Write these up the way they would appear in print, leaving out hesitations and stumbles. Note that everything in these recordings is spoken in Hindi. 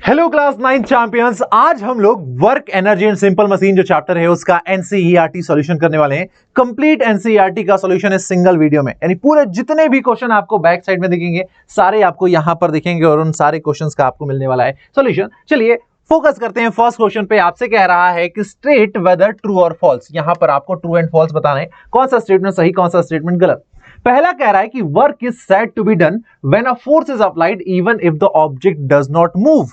Hello class 9 champions. आज हम लोग work energy and simple machine जो चैप्टर है उसका एनसीईआरटी सॉल्यूशन करने वाले हैं। कंप्लीट एनसीईआरटी का सॉल्यूशन है सिंगल वीडियो में, यानी पूरे जितने भी क्वेश्चन आपको बैक साइड में दिखेंगे सारे आपको यहां पर दिखेंगे और उन सारे क्वेश्चंस का आपको मिलने वाला है सॉल्यूशन। चलिए फोकस करते हैं फर्स्ट क्वेश्चन पे। आपसे कह रहा है कि स्टेट वेदर ट्रू और फॉल्स। यहां पर आपको ट्रू एंड फॉल्स बताना है, कौन सा स्टेटमेंट सही कौन सा स्टेटमेंट गलत। पहला कह रहा है कि work is said to be done when a force is applied even if the object does not move.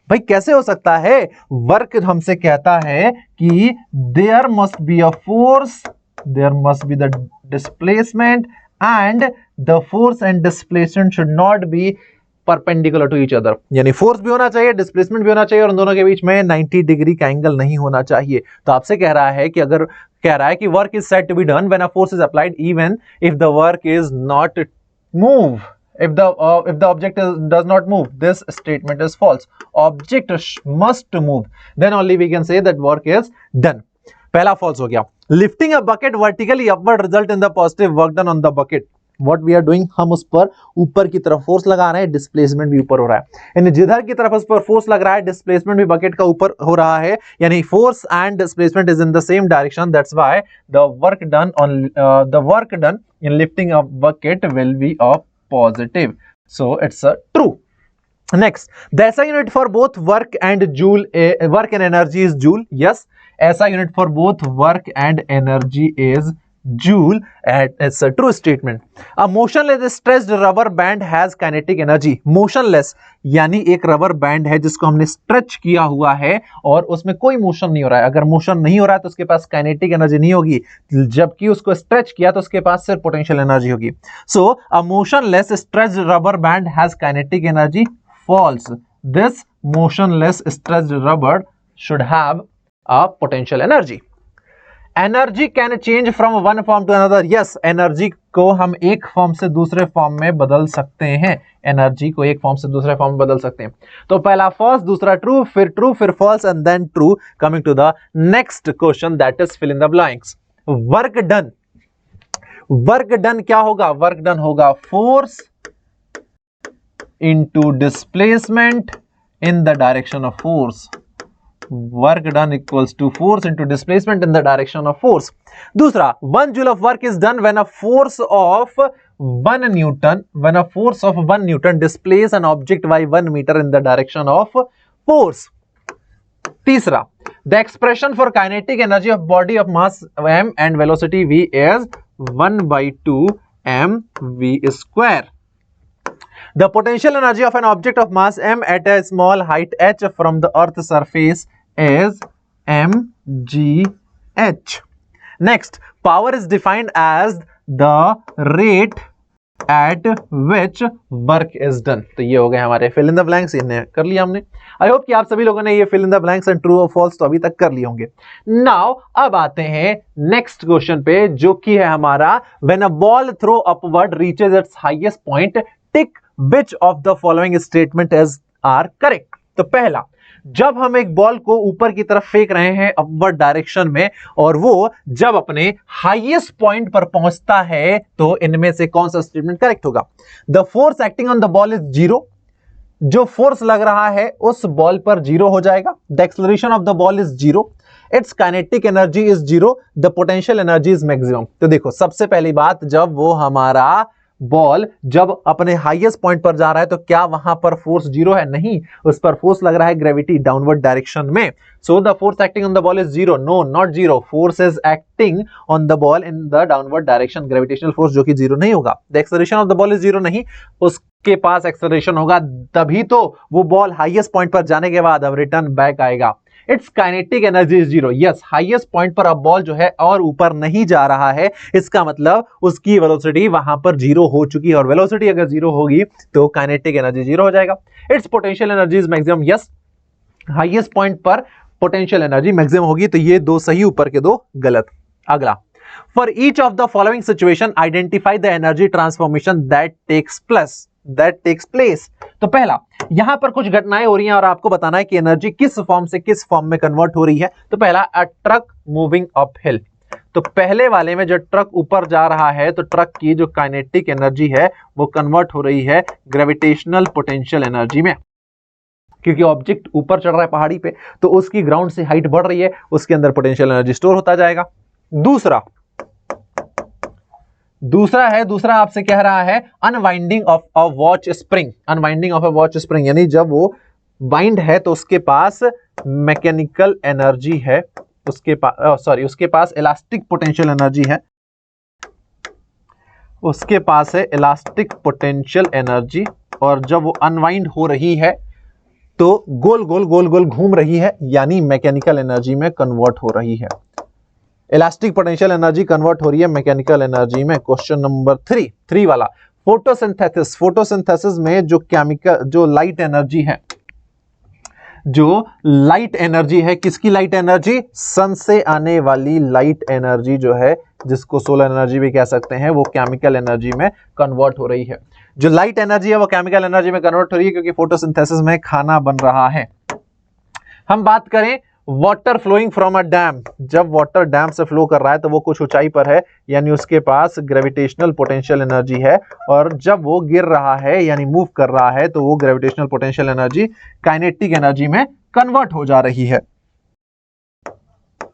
भाई कैसे हो सकता है? वर्क हमसे कहता है कि there must be a force, there must be the displacement and the force and displacement should not be perpendicular to each other. यानी फोर्स भी होना चाहिए, डिस्प्लेसमेंट भी होना चाहिए और उन दोनों के बीच में 90 डिग्री का एंगल नहीं होना चाहिए। तो आपसे कह रहा है कि अगर कह रहा है कि work is said to be done when a force is applied even if the work is not move, if the object does not move, this statement is false. Object must move, then only we can say that work is done. पहला false हो गया। Lifting a bucket vertically upward result in the positive work done on the bucket. What we are doing, हम उस पर ऊपर की तरफ फोर्स लगा रहे हैं, डिस्प्लेसमेंट भी ऊपर हो रहा है। यानी जिधर की तरफ उस पर फोर्स लग रहा है डिस्प्लेसमेंट भी बकेट का ऊपर हो रहा है, यानी force and displacement is in the same direction. That's why the work done in lifting a bucket will be a positive. So it's a true. Next, the SI unit for both work and energy is joule. Yes, SI unit for both work and energy is joule, and it's a true statement. A motionless stretched rubber band has kinetic energy. Motionless यानी एक रबर बैंड है जिसको हमने स्ट्रेच किया हुआ है और उसमें कोई मोशन नहीं हो रहा है। अगर मोशन नहीं हो रहा है तो उसके पास काइनेटिक एनर्जी नहीं होगी, जबकि उसको स्ट्रेच किया तो उसके पास सिर्फ पोटेंशियल एनर्जी होगी। So a motionless stretched rubber band has kinetic energy. False, this motionless stretched rubber should have a potential energy. Energy can change from one form to another. Yes, energy को हम एक फॉर्म से दूसरे फॉर्म में बदल सकते हैं। एनर्जी को एक फॉर्म से दूसरे फॉर्म में बदल सकते हैं। तो पहला फॉल्स, दूसरा ट्रू, फिर false and then true. Coming to the next question, that is fill in the blanks. Work done, work done क्या होगा? वर्क डन होगा force into displacement in the direction of force. Work done equals to force into displacement in the direction of force. दूसरा, 1 joule of work is done when a force of 1 Newton displace an object by 1 meter in the direction of force. तीसरा, the expression for kinetic energy of body of mass m and velocity v is 1/2 mv square. The potential energy of an object of mass m at a small height h from the earth's surface is mgh. Next, power is defined as the rate at which work is done. तो ये हो गए हमारे fill in the blanks, इन्हें कर लिया हमने। आई होप कि आप सभी लोगों ने ये fill in the blanks and true or false तो अभी तक कर लिए होंगे। Now अब आते हैं नेक्स्ट क्वेश्चन पे, जो कि है हमारा when a ball throw upward reaches its highest point, tick which of the following statement are correct. तो पहला, जब हम एक बॉल को ऊपर की तरफ फेंक रहे हैं अपवर्ड डायरेक्शन में और वो जब अपने हाईएस्ट पॉइंट पर पहुंचता है तो इनमें से कौन सा स्टेटमेंट करेक्ट होगा? The force acting on the ball is zero. जो फोर्स लग रहा है उस बॉल पर जीरो हो जाएगा। The acceleration of the ball is zero. It's kinetic energy is zero. The potential energy is maximum. तो देखो, सबसे पहली बात, जब वो हमारा बॉल जब अपने हाईएस्ट पॉइंट पर जा रहा है तो क्या वहां पर फोर्स जीरो है? नहीं, उस पर फोर्स लग रहा है ग्रेविटी डाउनवर्ड डायरेक्शन में। So the force acting on the ball is zero. No, not zero. Force is acting on the ball in the downward direction, gravitational force, जो कि जीरो नहीं होगा। The acceleration of the ball is zero नहीं, उसके पास एक्सेलरेशन होगा, तभी तो वो बॉल हाईएस्ट पॉइंट पर जाने के बाद अब रिटर्न बैक आएगा। It's kinetic energy is zero. Yes, highest point पर अब बॉल जो है और ऊपर नहीं जा रहा है, इसका मतलब उसकी वेलोसिटी वहां पर जीरो हो चुकी है और वेलोसिटी अगर जीरो होगी तो काइनेटिक एनर्जी जीरो हो जाएगा। It's potential energy is maximum. Yes, highest point पर पोटेंशियल एनर्जी मैक्सिमम होगी। तो ये दो सही, ऊपर के दो गलत। अगला, for each of the following situation identify the energy transformation that takes place. तो पहला, यहां पर कुछ घटनाएं हो रही हैं और आपको बताना है कि एनर्जी किस फॉर्म से किस फॉर्म में कन्वर्ट हो रही है। तो पहला, अ ट्रक मूविंग अप हिल। तो पहले वाले में जो ट्रक ऊपर जा रहा है तो ट्रक की जो काइनेटिक एनर्जी है वो कन्वर्ट हो रही है ग्रेविटेशनल पोटेंशियल एनर्जी में। क्योंकि ऑब्जेक्ट ऊपर चढ़ रहा है पहाड़ी पे, तो उसकी ग्राउंड से हाइट बढ़ रही है, उसके अंदर पोटेंशियल एनर्जी स्टोर होता जाएगा। दूसरा आपसे कह रहा है unwinding of a watch spring. Unwinding of a watch spring यानी जब वो वाइंड है तो उसके पास मैकेनिकल एनर्जी है, उसके पास इलास्टिक पोटेंशियल एनर्जी है, उसके पास है इलास्टिक पोटेंशियल एनर्जी, और जब वो अनवाइंड हो रही है तो गोल गोल घूम रही है, यानी मैकेनिकल एनर्जी में कन्वर्ट हो रही है। इलास्टिक पोटेंशियल एनर्जी कन्वर्ट हो रही है मैकेनिकल एनर्जी में। क्वेश्चन नंबर 3 वाला, फोटोसिंथेसिस। फोटोसिंथेसिस में जो लाइट एनर्जी है, किसकी लाइट एनर्जी? सन से आने वाली लाइट एनर्जी जो है, जिसको सोलर एनर्जी भी कह सकते हैं, वो केमिकल एनर्जी में कन्वर्ट हो रही है। जो लाइट एनर्जी है वो केमिकल एनर्जी में कन्वर्ट हो रही है क्योंकि फोटोसिंथेसिस में खाना बन रहा है। हम बात करें water flowing from a dam. जब वाटर डैम से फ्लो कर रहा है तो वो कुछ ऊंचाई पर है, यानी उसके पास ग्रेविटेशनल पोटेंशियल एनर्जी है, और जब वो गिर रहा है यानी मूव कर रहा है तो वो gravitational potential energy kinetic energy में कन्वर्ट हो जा रही है।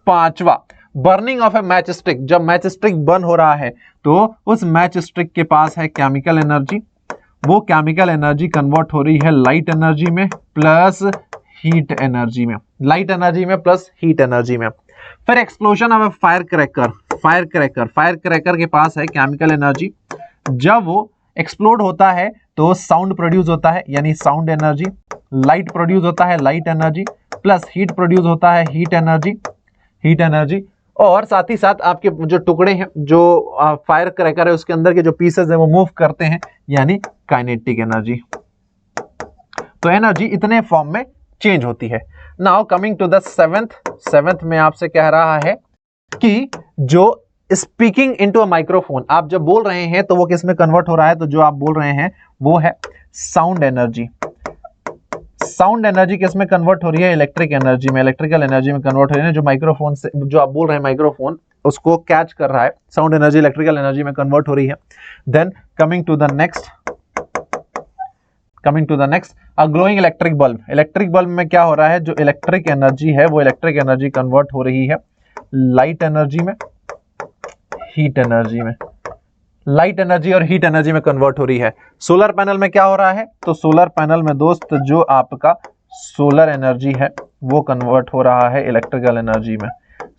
5वां, burning of a match stick. जब मैच स्टिक बर्न हो रहा है तो उस मैच स्टिक के पास है केमिकल एनर्जी, वो केमिकल एनर्जी कन्वर्ट हो रही है लाइट एनर्जी में प्लस हीट एनर्जी में, लाइट एनर्जी में प्लस हीट एनर्जी में। फिर explosion of A fire cracker के पास है केमिकल एनर्जी, जब वो एक्सप्लोड होता है तो साउंड प्रोड्यूस होता है, यानी साउंड एनर्जी, लाइट प्रोड्यूस होता है light energy, plus heat produce होता है हीट एनर्जी, और साथ ही साथ आपके जो टुकड़े हैं, जो फायर क्रैकर है उसके अंदर के जो पीसेस हैं वो मूव करते हैं, यानी काइनेटिक एनर्जी। तो एनर्जी इतने फॉर्म में चेंज होती है। Now coming to the seventh में आपसे कह रहा है कि जो स्पीकिंग इनटू अ माइक्रोफोन, आप जब बोल रहे हैं तो वो किस में कन्वर्ट हो रहा है? तो जो आप बोल रहे हैं वो है साउंड एनर्जी। साउंड एनर्जी किस में कन्वर्ट हो रही है? इलेक्ट्रिक एनर्जी में, इलेक्ट्रिकल एनर्जी में कन्वर्ट हो रही है। जो माइक्रोफोन से जो आप बोल रहे हैं माइक्रोफोन उसको कैच कर रहा है, साउंड एनर्जी इलेक्ट्रिकल एनर्जी में कन्वर्ट हो रही है। Then coming to the next uh glowing electric bulb. Electric bulb में क्या हो रहा है? जो इलेक्ट्रिक एनर्जी है वो इलेक्ट्रिक एनर्जी कन्वर्ट हो रही है लाइट एनर्जी में, हीट एनर्जी में, लाइट एनर्जी और हीट एनर्जी में कन्वर्ट हो रही है। सोलर पैनल में क्या हो रहा है? तो सोलर पैनल में दोस्त जो आपका सोलर एनर्जी है वो कन्वर्ट हो रहा है इलेक्ट्रिकल एनर्जी में,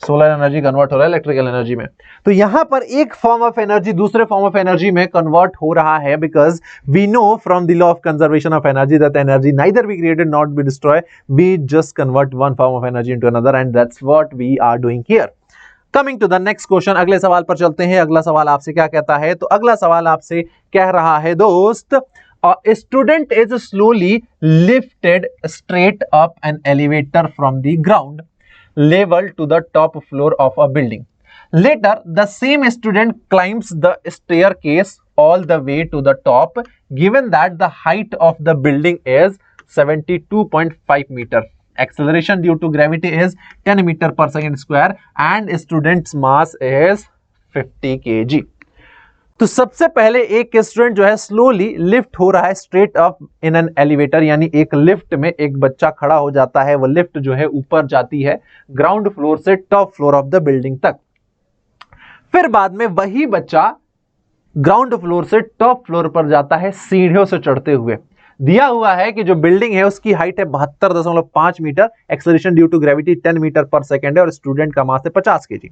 सोलर एनर्जी कन्वर्ट हो रहा है इलेक्ट्रिकल एनर्जी में। तो यहां पर एक फॉर्म ऑफ एनर्जी दूसरे फॉर्म ऑफ एनर्जी में कन्वर्ट हो रहा है, because we know from the law of conservation of energy that energy neither be created not be destroy, we just convert one form of energy into another, and that's what we are doing here. Coming to the next question, अगले सवाल पर चलते हैं। अगला सवाल आपसे क्या कहता है? तो अगला सवाल आपसे कह रहा है दोस्त, a student is slowly lifted straight up an elevator from the ground level to the top floor of a building. Later, the same student climbs the staircase all the way to the top, given that the height of the building is 72.5 meter. Acceleration due to gravity is 10 meter per second square and student's mass is 50 kg. तो सबसे पहले एक स्टूडेंट जो है स्लोली लिफ्ट हो रहा है straight up in an elevator, यानी एक लिफ्ट में एक बच्चा खड़ा हो जाता है। वो लिफ्ट जो है ऊपर जाती है ग्राउंड फ्लोर से top floor of the building तक। फिर बाद में वही बच्चा ग्राउंड फ्लोर से टॉप फ्लोर पर जाता है सीढ़ियों से चढ़ते हुए। दिया हुआ है कि जो बिल्डिंग है उसकी हाइट है 72.5 metre, acceleration due to gravity 10 metre पर सेकेंड है, और स्टूडेंट का मास है 50 kg।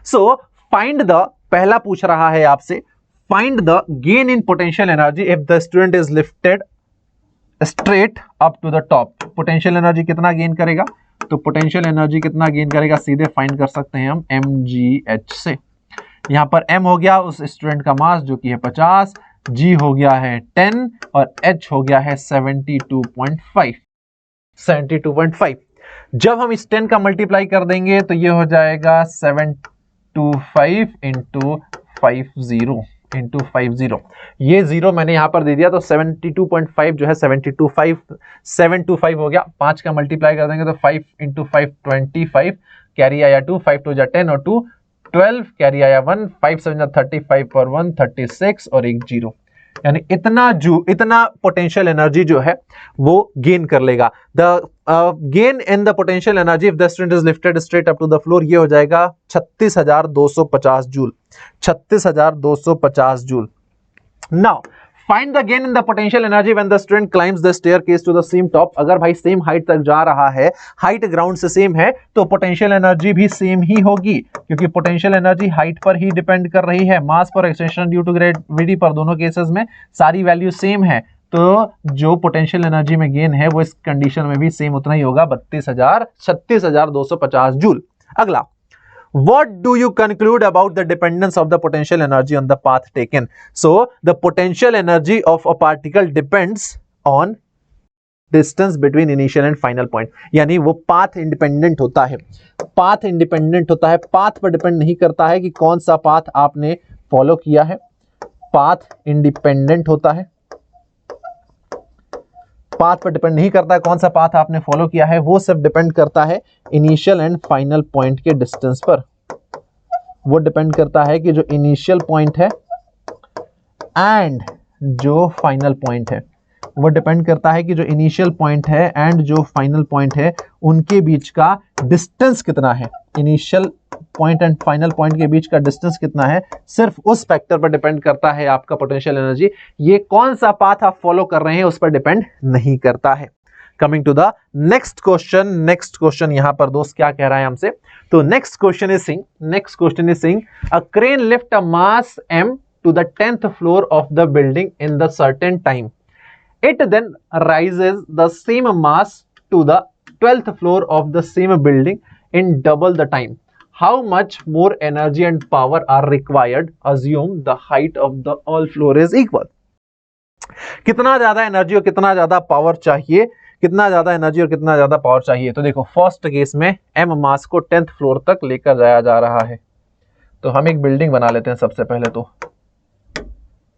सो फाइंड द, पहला पूछ रहा है आपसे, find the gain in potential energy if the student is lifted straight up to the top। potential energy कितना गेन करेगा? तो potential energy कितना गेन करेगा सीधे फाइंड कर सकते हैं हम mgh से। यहां पर m हो गया उस स्टूडेंट का मास जो कि है 50, g हो गया है 10 और h हो गया है 72.5। जब हम इस 10 का मल्टीप्लाई कर देंगे तो ये हो जाएगा 725 इंटू 50, ये जीरो मैंने यहां पर दे दिया, तो 72.5 जो है 725 हो गया। 5 का मल्टीप्लाई कर देंगे तो 5 इंटू 5 25, कैरी आया 2, 5 2 जा 10 और 2 12, कैरी आया 1, 5 7 35 पर 1 36 और एक जीरो। यानी इतना पोटेंशियल एनर्जी जो है वो गेन कर लेगा। The gain in the potential energy if the student is lifted straight up to the floor, ये हो जाएगा 36,250 joule, 36,250 joule. Now find the gain in the potential energy when the student climbs the staircase to the same top. अगर भाई सेम हाइट तक जा रहा है, हाइट ग्राउंड से सेम है, तो पोटेंशियल एनर्जी भी सेम ही होगी, क्योंकि पोटेंशियल एनर्जी हाइट पर ही डिपेंड कर रही है, मास पर, एक्सटेंशन ड्यू टू ग्रेविटी पर, दोनों केसेस में सारी वैल्यू सेम है। तो जो पोटेंशियल एनर्जी में गेन है वो इस कंडीशन में भी सेम उतना ही होगा, 36,250 जूल। अगला, what do you conclude about the dependence of the potential energy on the path taken? So the potential energy of a particle depends on distance between initial and final point, यानी वो path independent होता है, path independent होता है, path पर डिपेंड नहीं करता है कि कौन सा path आपने फॉलो किया है, path independent होता है, पाथ पर डिपेंड नहीं करता है कौन सा पाथ आपने फॉलो किया है, वो सिर्फ डिपेंड करता है इनिशियल एंड फाइनल पॉइंट के डिस्टेंस पर। वो डिपेंड करता है कि जो इनिशियल पॉइंट है एंड जो फाइनल पॉइंट है, वो डिपेंड करता है कि जो इनिशियल पॉइंट है एंड जो फाइनल पॉइंट है उनके बीच का डिस्टेंस कितना है, initial point and final point के बीच का डिस्टेंस कितना है, सिर्फ उस फैक्टर पर डिपेंड करता है आपका पोटेंशियल एनर्जी। ये कौन सा पाथ आप फॉलो कर रहे हैं उस पर डिपेंड नहीं करता है। Coming to the next question यहां पर दोस्त क्या कह रहा है हमसे, तो next question is sing a crane lift a mass m to the 10th floor of the building in the certain time. It then rises the same mass to the 12th floor of the same building in double the time. How much more energy and power are required? Assume the height of the all floor is equal. कितना ज्यादा एनर्जी और कितना ज्यादा पावर चाहिए, कितना ज्यादा एनर्जी और कितना ज्यादा पावर चाहिए? तो देखो फर्स्ट केस में m मास को 10th फ्लोर तक लेकर जाया जा रहा है, तो हम एक बिल्डिंग बना लेते हैं। सबसे पहले तो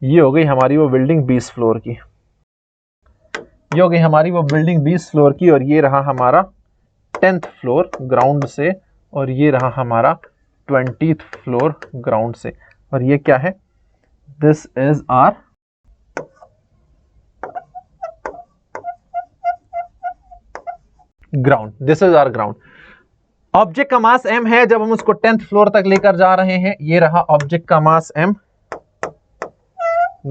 ये हो गई हमारी वो बिल्डिंग 20 फ्लोर की, ये हो गई हमारी वो बिल्डिंग 20 फ्लोर की, और ये रहा हमारा 10th फ्लोर ग्राउंड से, और ये रहा हमारा 20th फ्लोर ग्राउंड से, और ये क्या है, this is our ground, this is our ground. Object का मास m है, जब हम उसको 10th फ्लोर तक लेकर जा रहे हैं, ये रहा ऑब्जेक्ट का मास m,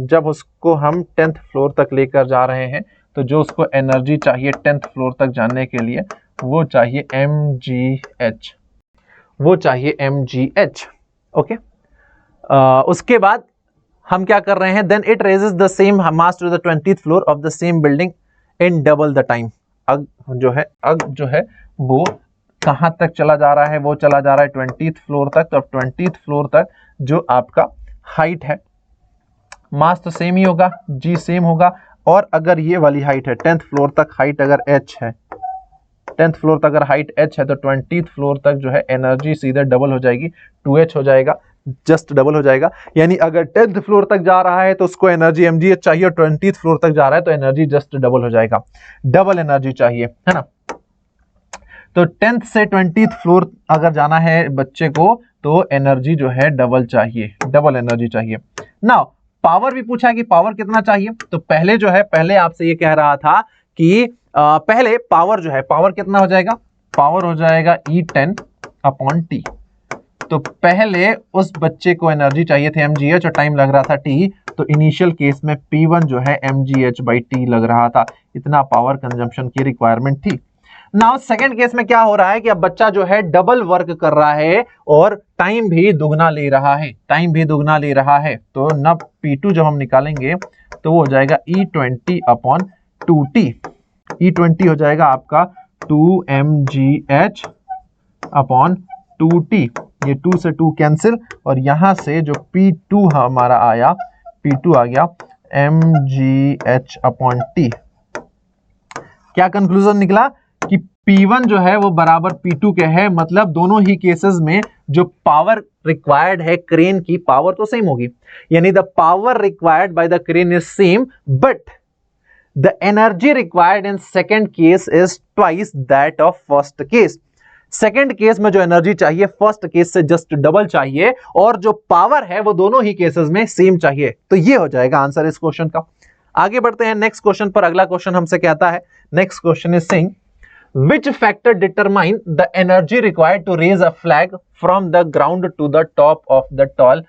जब उसको हम 10th फ्लोर तक लेकर जा रहे हैं, तो जो उसको एनर्जी चाहिए 10th फ्लोर तक जाने के लिए वो चाहिए mgh, वो चाहिए mgh। ओके, उसके बाद हम क्या कर रहे हैं, then it raises the same mass to the 20th floor of the same building in double the time. Uh जो है वो कहां तक चला जा रहा है, वो चला जा रहा है 20th फ्लोर तक। तो 20th फ्लोर तक जो आपका हाइट है, मास तो सेम ही होगा, g सेम होगा, और अगर ये वाली हाइट है 10th फ्लोर तक, हाइट अगर h है, 10th फ्लोर तक अगर हाइट h है, तो 20th फ्लोर तक जो है एनर्जी सीधे डबल हो जाएगी, 2h हो जाएगा, जस्ट डबल हो जाएगा। यानी अगर 10th फ्लोर तक जा रहा है तो उसको एनर्जी mgh चाहिए, और 20th फ्लोर तक जा रहा है तो एनर्जी जस्ट डबल हो जाएगा, डबल एनर्जी चाहिए, है ना। तो 10th से 20th फ्लोर अगर जाना है बच्चे को, तो एनर्जी जो है डबल चाहिए, डबल एनर्जी चाहिए। नाउ पावर भी पूछा है कि पावर कितना चाहिए, तो पहले जो है, पहले आपसे ये कह रहा था कि पहले पावर जो है, पावर कितना हो जाएगा, पावर हो जाएगा E10/T। तो पहले उस बच्चे को एनर्जी चाहिए थे mgh और टाइम लग रहा था t, तो इनिशियल केस में P1 जो है mgh/t लग रहा था, इतना पावर कंजम्पशन की रिक्वायरमेंट थी। नाउ सेकंड केस में क्या हो रहा है कि अब बच्चा जो है डबल वर्क कर रहा है और टाइम भी दुगना ले रहा है, टाइम भी दुगना ले रहा है। तो न P2 जब हम निकालेंगे तो वो हो जाएगा E20/2t, E20 हो जाएगा आपका 2mgh/2t, ये 2 से 2 कैंसिल, और यहां से जो P2 हमारा आया, P2 आ गया mgh/t। क्या कंक्लूजन निकला कि P1 जो है वो बराबर P2 के है, मतलब दोनों ही केसेस में जो पावर रिक्वायर्ड है क्रेन की, पावर तो सेम होगी, यानी the power required by the crane is same, but the energy required in second case is twice that of first case. Second case में जो एनर्जी चाहिए फर्स्ट केस से जस्ट डबल चाहिए, और जो पावर है वो दोनों ही केसेस में सेम चाहिए। तो ये हो जाएगा आंसर इस क्वेश्चन का। आगे बढ़ते हैं नेक्स्ट क्वेश्चन पर। अगला क्वेश्चन हमसे कहता है, next question is saying which factor determine the energy required to raise a flag from the ground to the top of the tall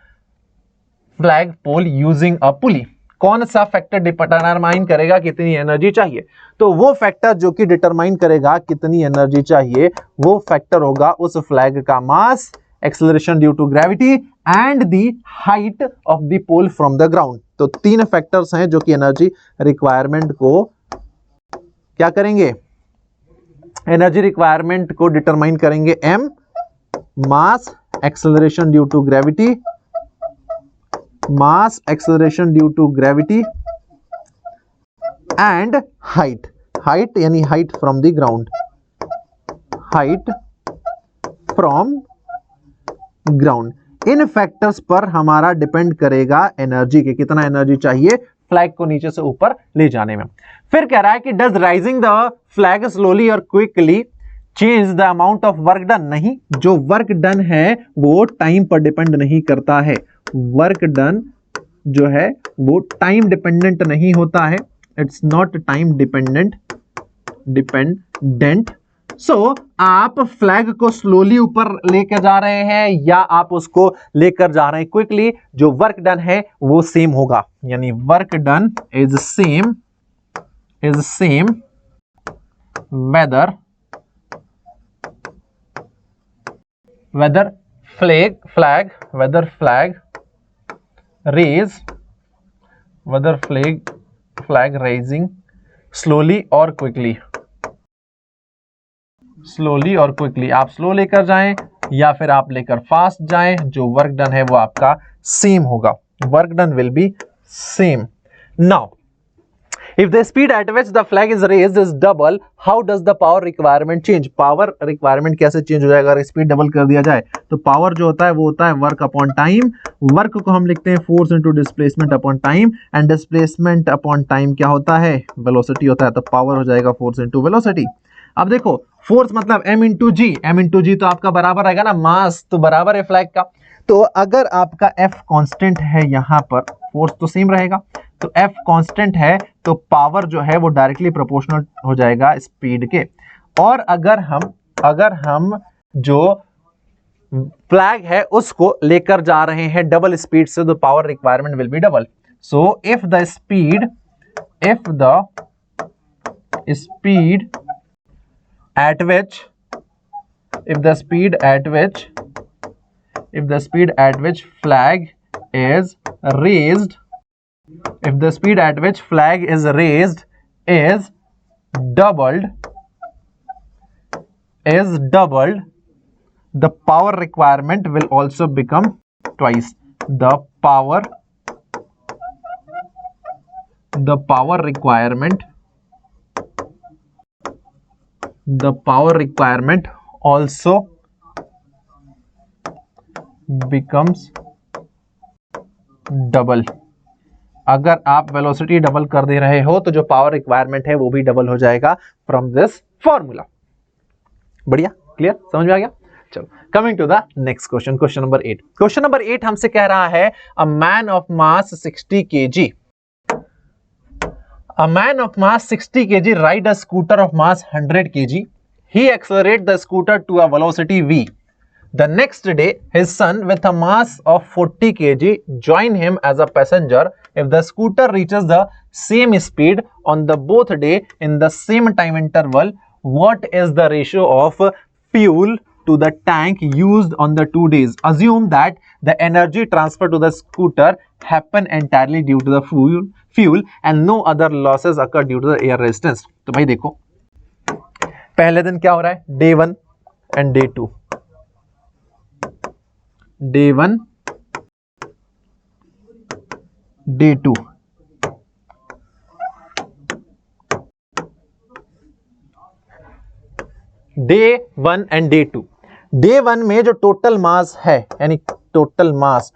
flag pole using a pulley? कौन सा फैक्टर डिटरमाइन करेगा कितनी एनर्जी चाहिए? तो वो फैक्टर जो कि डिटरमाइन करेगा कितनी एनर्जी चाहिए, वो फैक्टर होगा उस फ्लैग का mass, acceleration due to gravity and the height of the pole from the ground. तो तीन फैक्टर्स हैं जो कि एनर्जी रिक्वायरमेंट को क्या करेंगे, एनर्जी रिक्वायरमेंट को डिटरमाइन करेंगे। M mass, acceleration due to gravity, mass acceleration due to gravity and height, height यानी height from the ground, height from ground. इन फैक्टर्स पर हमारा डिपेंड करेगा एनर्जी के, कितना एनर्जी चाहिए फ्लैग को नीचे से ऊपर ले जाने में। फिर कह रहा है कि does rising the flag slowly और quickly change the amount of work done? नहीं, जो वर्क डन है वो टाइम पर डिपेंड नहीं करता है। वर्क डन जो है वो टाइम डिपेंडेंट नहीं होता है, इट्स नॉट टाइम डिपेंडेंट। सो आप फ्लैग को स्लोली ऊपर लेकर जा रहे हैं या आप उसको लेकर जा रहे हैं क्विकली, जो वर्क डन है वो सेम होगा। यानी work done is same whether flag raising slowly और क्विकली, स्लोली और क्विकली। आप स्लो लेकर जाएं या फिर आप लेकर फास्ट जाएं, जो वर्क डन है वो आपका सेम होगा। Work done will be same. Now if the speed at which the flag is raised is double, how does the power requirement change? Power requirement कैसे चेंज हो जाएगा अगर स्पीड डबल कर दिया जाए? तो पावर जो होता है वो होता है वर्क अपॉन टाइम। वर्क को हम लिखते हैं force into displacement upon time, and displacement upon time क्या होता है? वेलोसिटी होता है। तो पावर हो जाएगा फोर्स इनटू वेलोसिटी। अब देखो फोर्स मतलब m इंटू जी, m इंटू जी तो आपका बराबर आएगा ना मास, तो बराबर है फ्लैग का। तो अगर आपका f कांस्टेंट है यहाँ पर, फोर्स तो सेम रहेगा, तो f कांस्टेंट है तो पावर जो है वो डायरेक्टली प्रोपोर्शनल हो जाएगा स्पीड के। और अगर हम जो फ्लैग है उसको लेकर जा रहे हैं डबल स्पीड से, तो power requirement will be double. So if the speed at which flag is raised is doubled, the power requirement will also become twice. The power requirement also becomes double. अगर आप वेलोसिटी डबल कर दे रहे हो तो जो पावर रिक्वायरमेंट है वो भी डबल हो जाएगा फ्रॉम दिस फॉर्मूला। बढ़िया, क्लियर, समझ में आ गया? चलो coming to the next question, question number 8। Question number 8 हमसे कह रहा है a man of mass 60 kg, a man of mass 60 kg ride a scooter of mass 100 kg. He accelerates the scooter to a velocity v. The next day, his son with a mass of 40 kg join him as a passenger. If the scooter reaches the same speed on the both day in the same time interval, what is the ratio of fuel to the tank used on the 2 days? Assume that the energy transfer to the scooter happen entirely due to the fuel and no other losses occur due to the air resistance. तो भाई देखो पहले दिन क्या हो रहा है, day 1 and day 2। Day 1 day 2, day 1 and day 2। Day 1 में जो टोटल मास है, यानी टोटल मास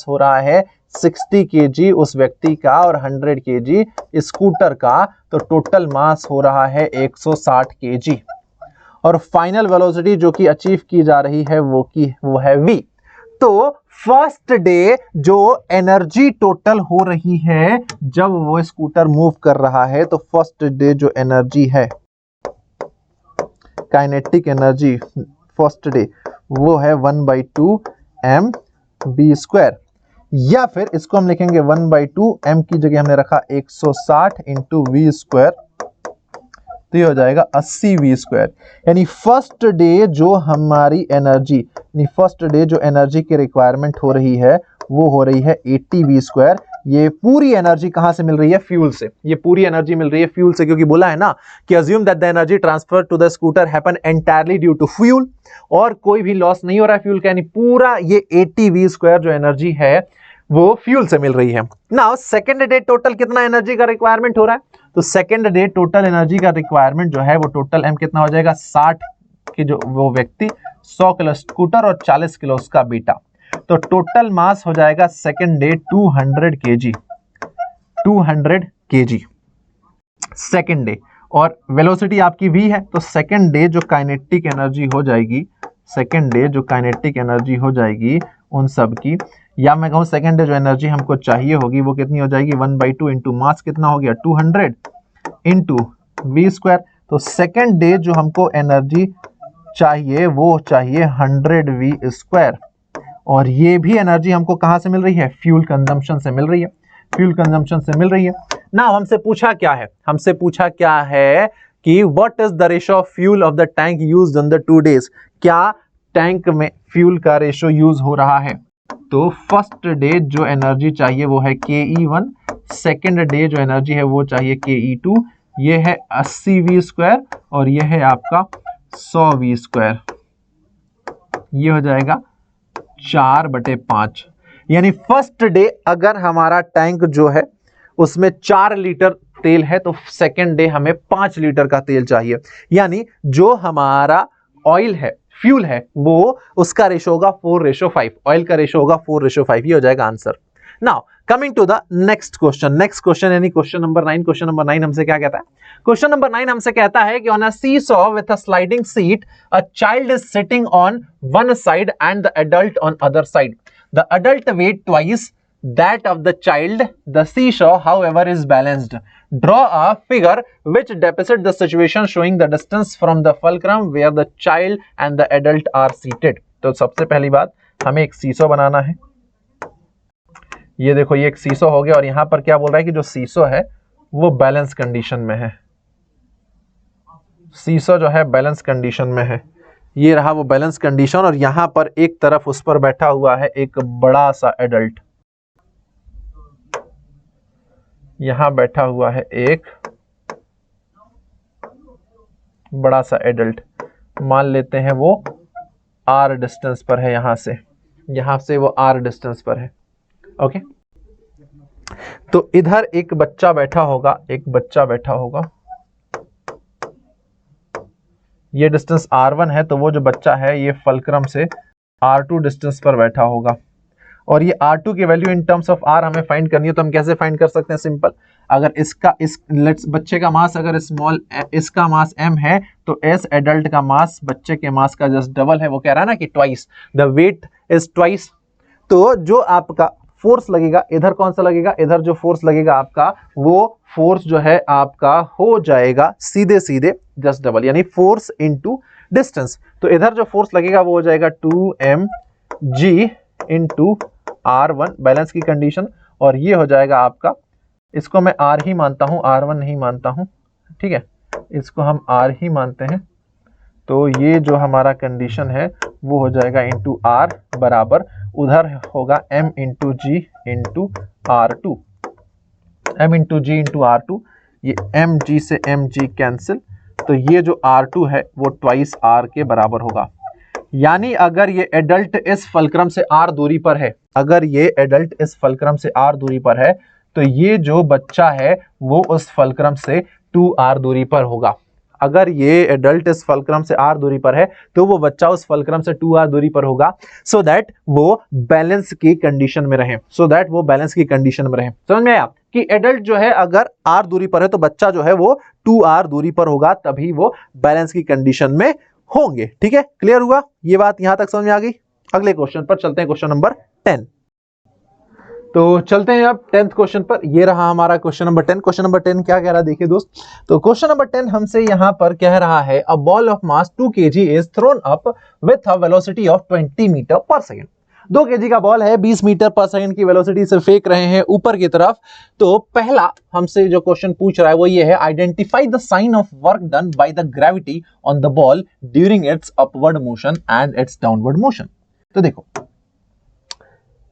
हो रहा है 60 kg उस व्यक्ति का और 100 kg स्कूटर का, तो टोटल मास हो रहा है 160 kg। और फाइनल वेलोसिटी जो कि अचीव की जा रही है वो है v। तो फर्स्ट डे जो एनर्जी टोटल हो रही है जब वो स्कूटर मूव कर रहा है, तो फर्स्ट डे जो एनर्जी है, काइनेटिक एनर्जी फर्स्ट डे, वो है 1/2 mv², या फिर इसको हम लिखेंगे 1/2 m की जगह हमने रखा 160 इंटू v², तो ये हो जाएगा 80 v²। यानी फर्स्ट डे जो हमारी एनर्जी, यानी फर्स्ट डे जो एनर्जी की रिक्वायरमेंट हो रही है वो हो रही है 80 v²। ये पूरी एनर्जी कहां से मिल रही है? फ्यूल से। ये पूरी एनर्जी मिल रही है फ्यूल से, क्योंकि बोला है ना कि assume that the energy transfer to the scooter happen entirely due to fuel, और कोई भी लॉस नहीं हो रहा है फ्यूल का, यानी पूरा ये 80 v² जो एनर्जी है वो फ्यूल से मिल रही है। नाउ सेकंड डे टोटल कितना एनर्जी का रिक्वायरमेंट हो रहा है? तो सेकंड डे टोटल एनर्जी का रिक्वायरमेंट जो है वो टोटल m कितना हो जाएगा? 60 की जो वो व्यक्ति 100 किलो स्कूटर और 40 किलो उसका बीटा, तो टोटल मास हो जाएगा second day 200 kg, 200 kg second day. और वेलोसिटी आपकी v है, तो सेकंड डे जो काइनेटिक एनर्जी हो जाएगी, सेकंड डे जो काइनेटिक एनर्जी हो जाएगी उन सब की, या मैं कहूं सेकंड डे जो एनर्जी हमको चाहिए होगी वो कितनी हो जाएगी? 1/2 इंटू मास कितना हो गया? 200 इंटू v²। तो सेकंड डे जो हमको एनर्जी चाहिए वो चाहिए 100 v², और ये भी एनर्जी हमको कहां से मिल रही है? फ्यूल कंजम्पशन से मिल रही है, फ्यूल कंजम्पशन से मिल रही है ना। हमसे पूछा क्या है? हमसे पूछा क्या है कि what is the ratio of fuel of the tank used in the 2 days? क्या टैंक में फ्यूल का रेशियो यूज हो रहा है? तो फर्स्ट डे जो एनर्जी चाहिए वो है ke1, सेकेंड डे जो एनर्जी है वो चाहिए ke2, ये है 80 v², और ये है आपका 100 v², ये हो जाएगा 4/5। यानी फर्स्ट डे अगर हमारा टैंक जो है उसमें 4 लीटर तेल है, तो सेकेंड डे हमें 5 लीटर का तेल चाहिए। यानी जो हमारा ऑयल है, फ्यूल है, वो उसका रेशो होगा 4:5, ऑयल का रेशो होगा 4:5, ये हो जाएगा answer. Now coming to the next question, next question यानी क्वेश्चन नंबर 9। क्वेश्चन नंबर 9 हमसे क्या कहता है? क्वेश्चन नंबर 9 हमसे कहता है कि on a seesaw with a sliding seat a child is sitting on one side and the adult on other side. The adult weight twice that of the child. The seesaw however is balanced. Draw a figure which depicts the situation showing the distance from the fulcrum where the child and the adult are seated. तो सबसे पहली बात हमें एक सीसो बनाना है। ये देखो ये एक सीसो हो गया, और यहां पर क्या बोल रहा है कि जो सीसो है वो बैलेंस कंडीशन में है। सीसो जो है बैलेंस कंडीशन में है, ये रहा वो बैलेंस कंडीशन, और यहां पर एक तरफ उस पर बैठा हुआ है एक बड़ा सा एडल्ट, यहां बैठा हुआ है एक बड़ा सा एडल्ट, मान लेते हैं वो r डिस्टेंस पर है, यहां से वो r डिस्टेंस पर है। ओके, तो इधर एक बच्चा बैठा होगा, एक बच्चा बैठा होगा, ये डिस्टेंस r1 है, तो वो जो बच्चा है ये फल्क्रम से r2 डिस्टेंस पर बैठा होगा, और ये R2 की value in terms of R हमें फाइंड करनी है। तो हम कैसे फाइंड कर सकते हैं? सिंपल, अगर लेट्स बच्चे का मास अगर स्मॉल इसका मास m है, तो s एडल्ट का मास बच्चे के मास का जस्ट डबल है। वो कह रहा है ना कि twice the weight is twice. तो जो आपका फोर्स लगेगा इधर, कौन सा लगेगा? इधर जो फोर्स लगेगा आपका, वो फोर्स जो है आपका हो जाएगा सीधे सीधे जस्ट डबल, यानी फोर्स इंटू डिस्टेंस। तो इधर जो फोर्स लगेगा वो हो जाएगा 2mg इंटू R1, बैलेंस की कंडीशन, और ये हो जाएगा आपका, इसको मैं R ही मानता हूं, R1 नहीं मानता हूं, ठीक है, इसको हम R ही मानते हैं। तो ये जो हमारा कंडीशन है वो हो जाएगा इंटू R बराबर, उधर होगा m इंटू जी इंटू R2, m इंटू जी इंटू R2, ये mg से mg कैंसिल, तो ये जो R2 है वो ट्वाइस R के बराबर होगा। यानी अगर ये एडल्ट इस फल्क्रम से r दूरी पर है, अगर ये एडल्ट इस फल्क्रम से r दूरी पर है, तो ये जो बच्चा है वो उस फल्क्रम से 2r दूरी पर होगा। अगर ये एडल्ट इस फल्क्रम से r दूरी पर है, तो वो बच्चा उस फल्क्रम से 2r दूरी पर होगा, सो दैट वो बैलेंस की कंडीशन में रहे, समझ में आया कि एडल्ट जो है अगर r दूरी पर है तो बच्चा जो है वो 2r दूरी पर होगा, तभी वो बैलेंस की कंडीशन में होंगे। ठीक है, क्लियर हुआ ये बात, यहां तक समझ में आ गई। अगले क्वेश्चन पर चलते हैं, क्वेश्चन नंबर 10। तो चलते हैं अब 10th क्वेश्चन पर। ये रहा हमारा क्वेश्चन नंबर 10। क्वेश्चन नंबर 10 क्या कह रहा है देखिए दोस्त। तो क्वेश्चन नंबर 10 हमसे यहां पर कह रहा है a ball of mass 2 kg is thrown up with a velocity of 20 metre पर सेकंड। 2 kg का बॉल है, 20 मीटर पर सेकंड की वेलोसिटी से फेंक रहे हैं ऊपर की तरफ। तो पहला हमसे जो क्वेश्चन पूछ रहा है वो ये है, identify the sign of work done by the gravity on the ball during its upward motion and its downward motion. तो देखो,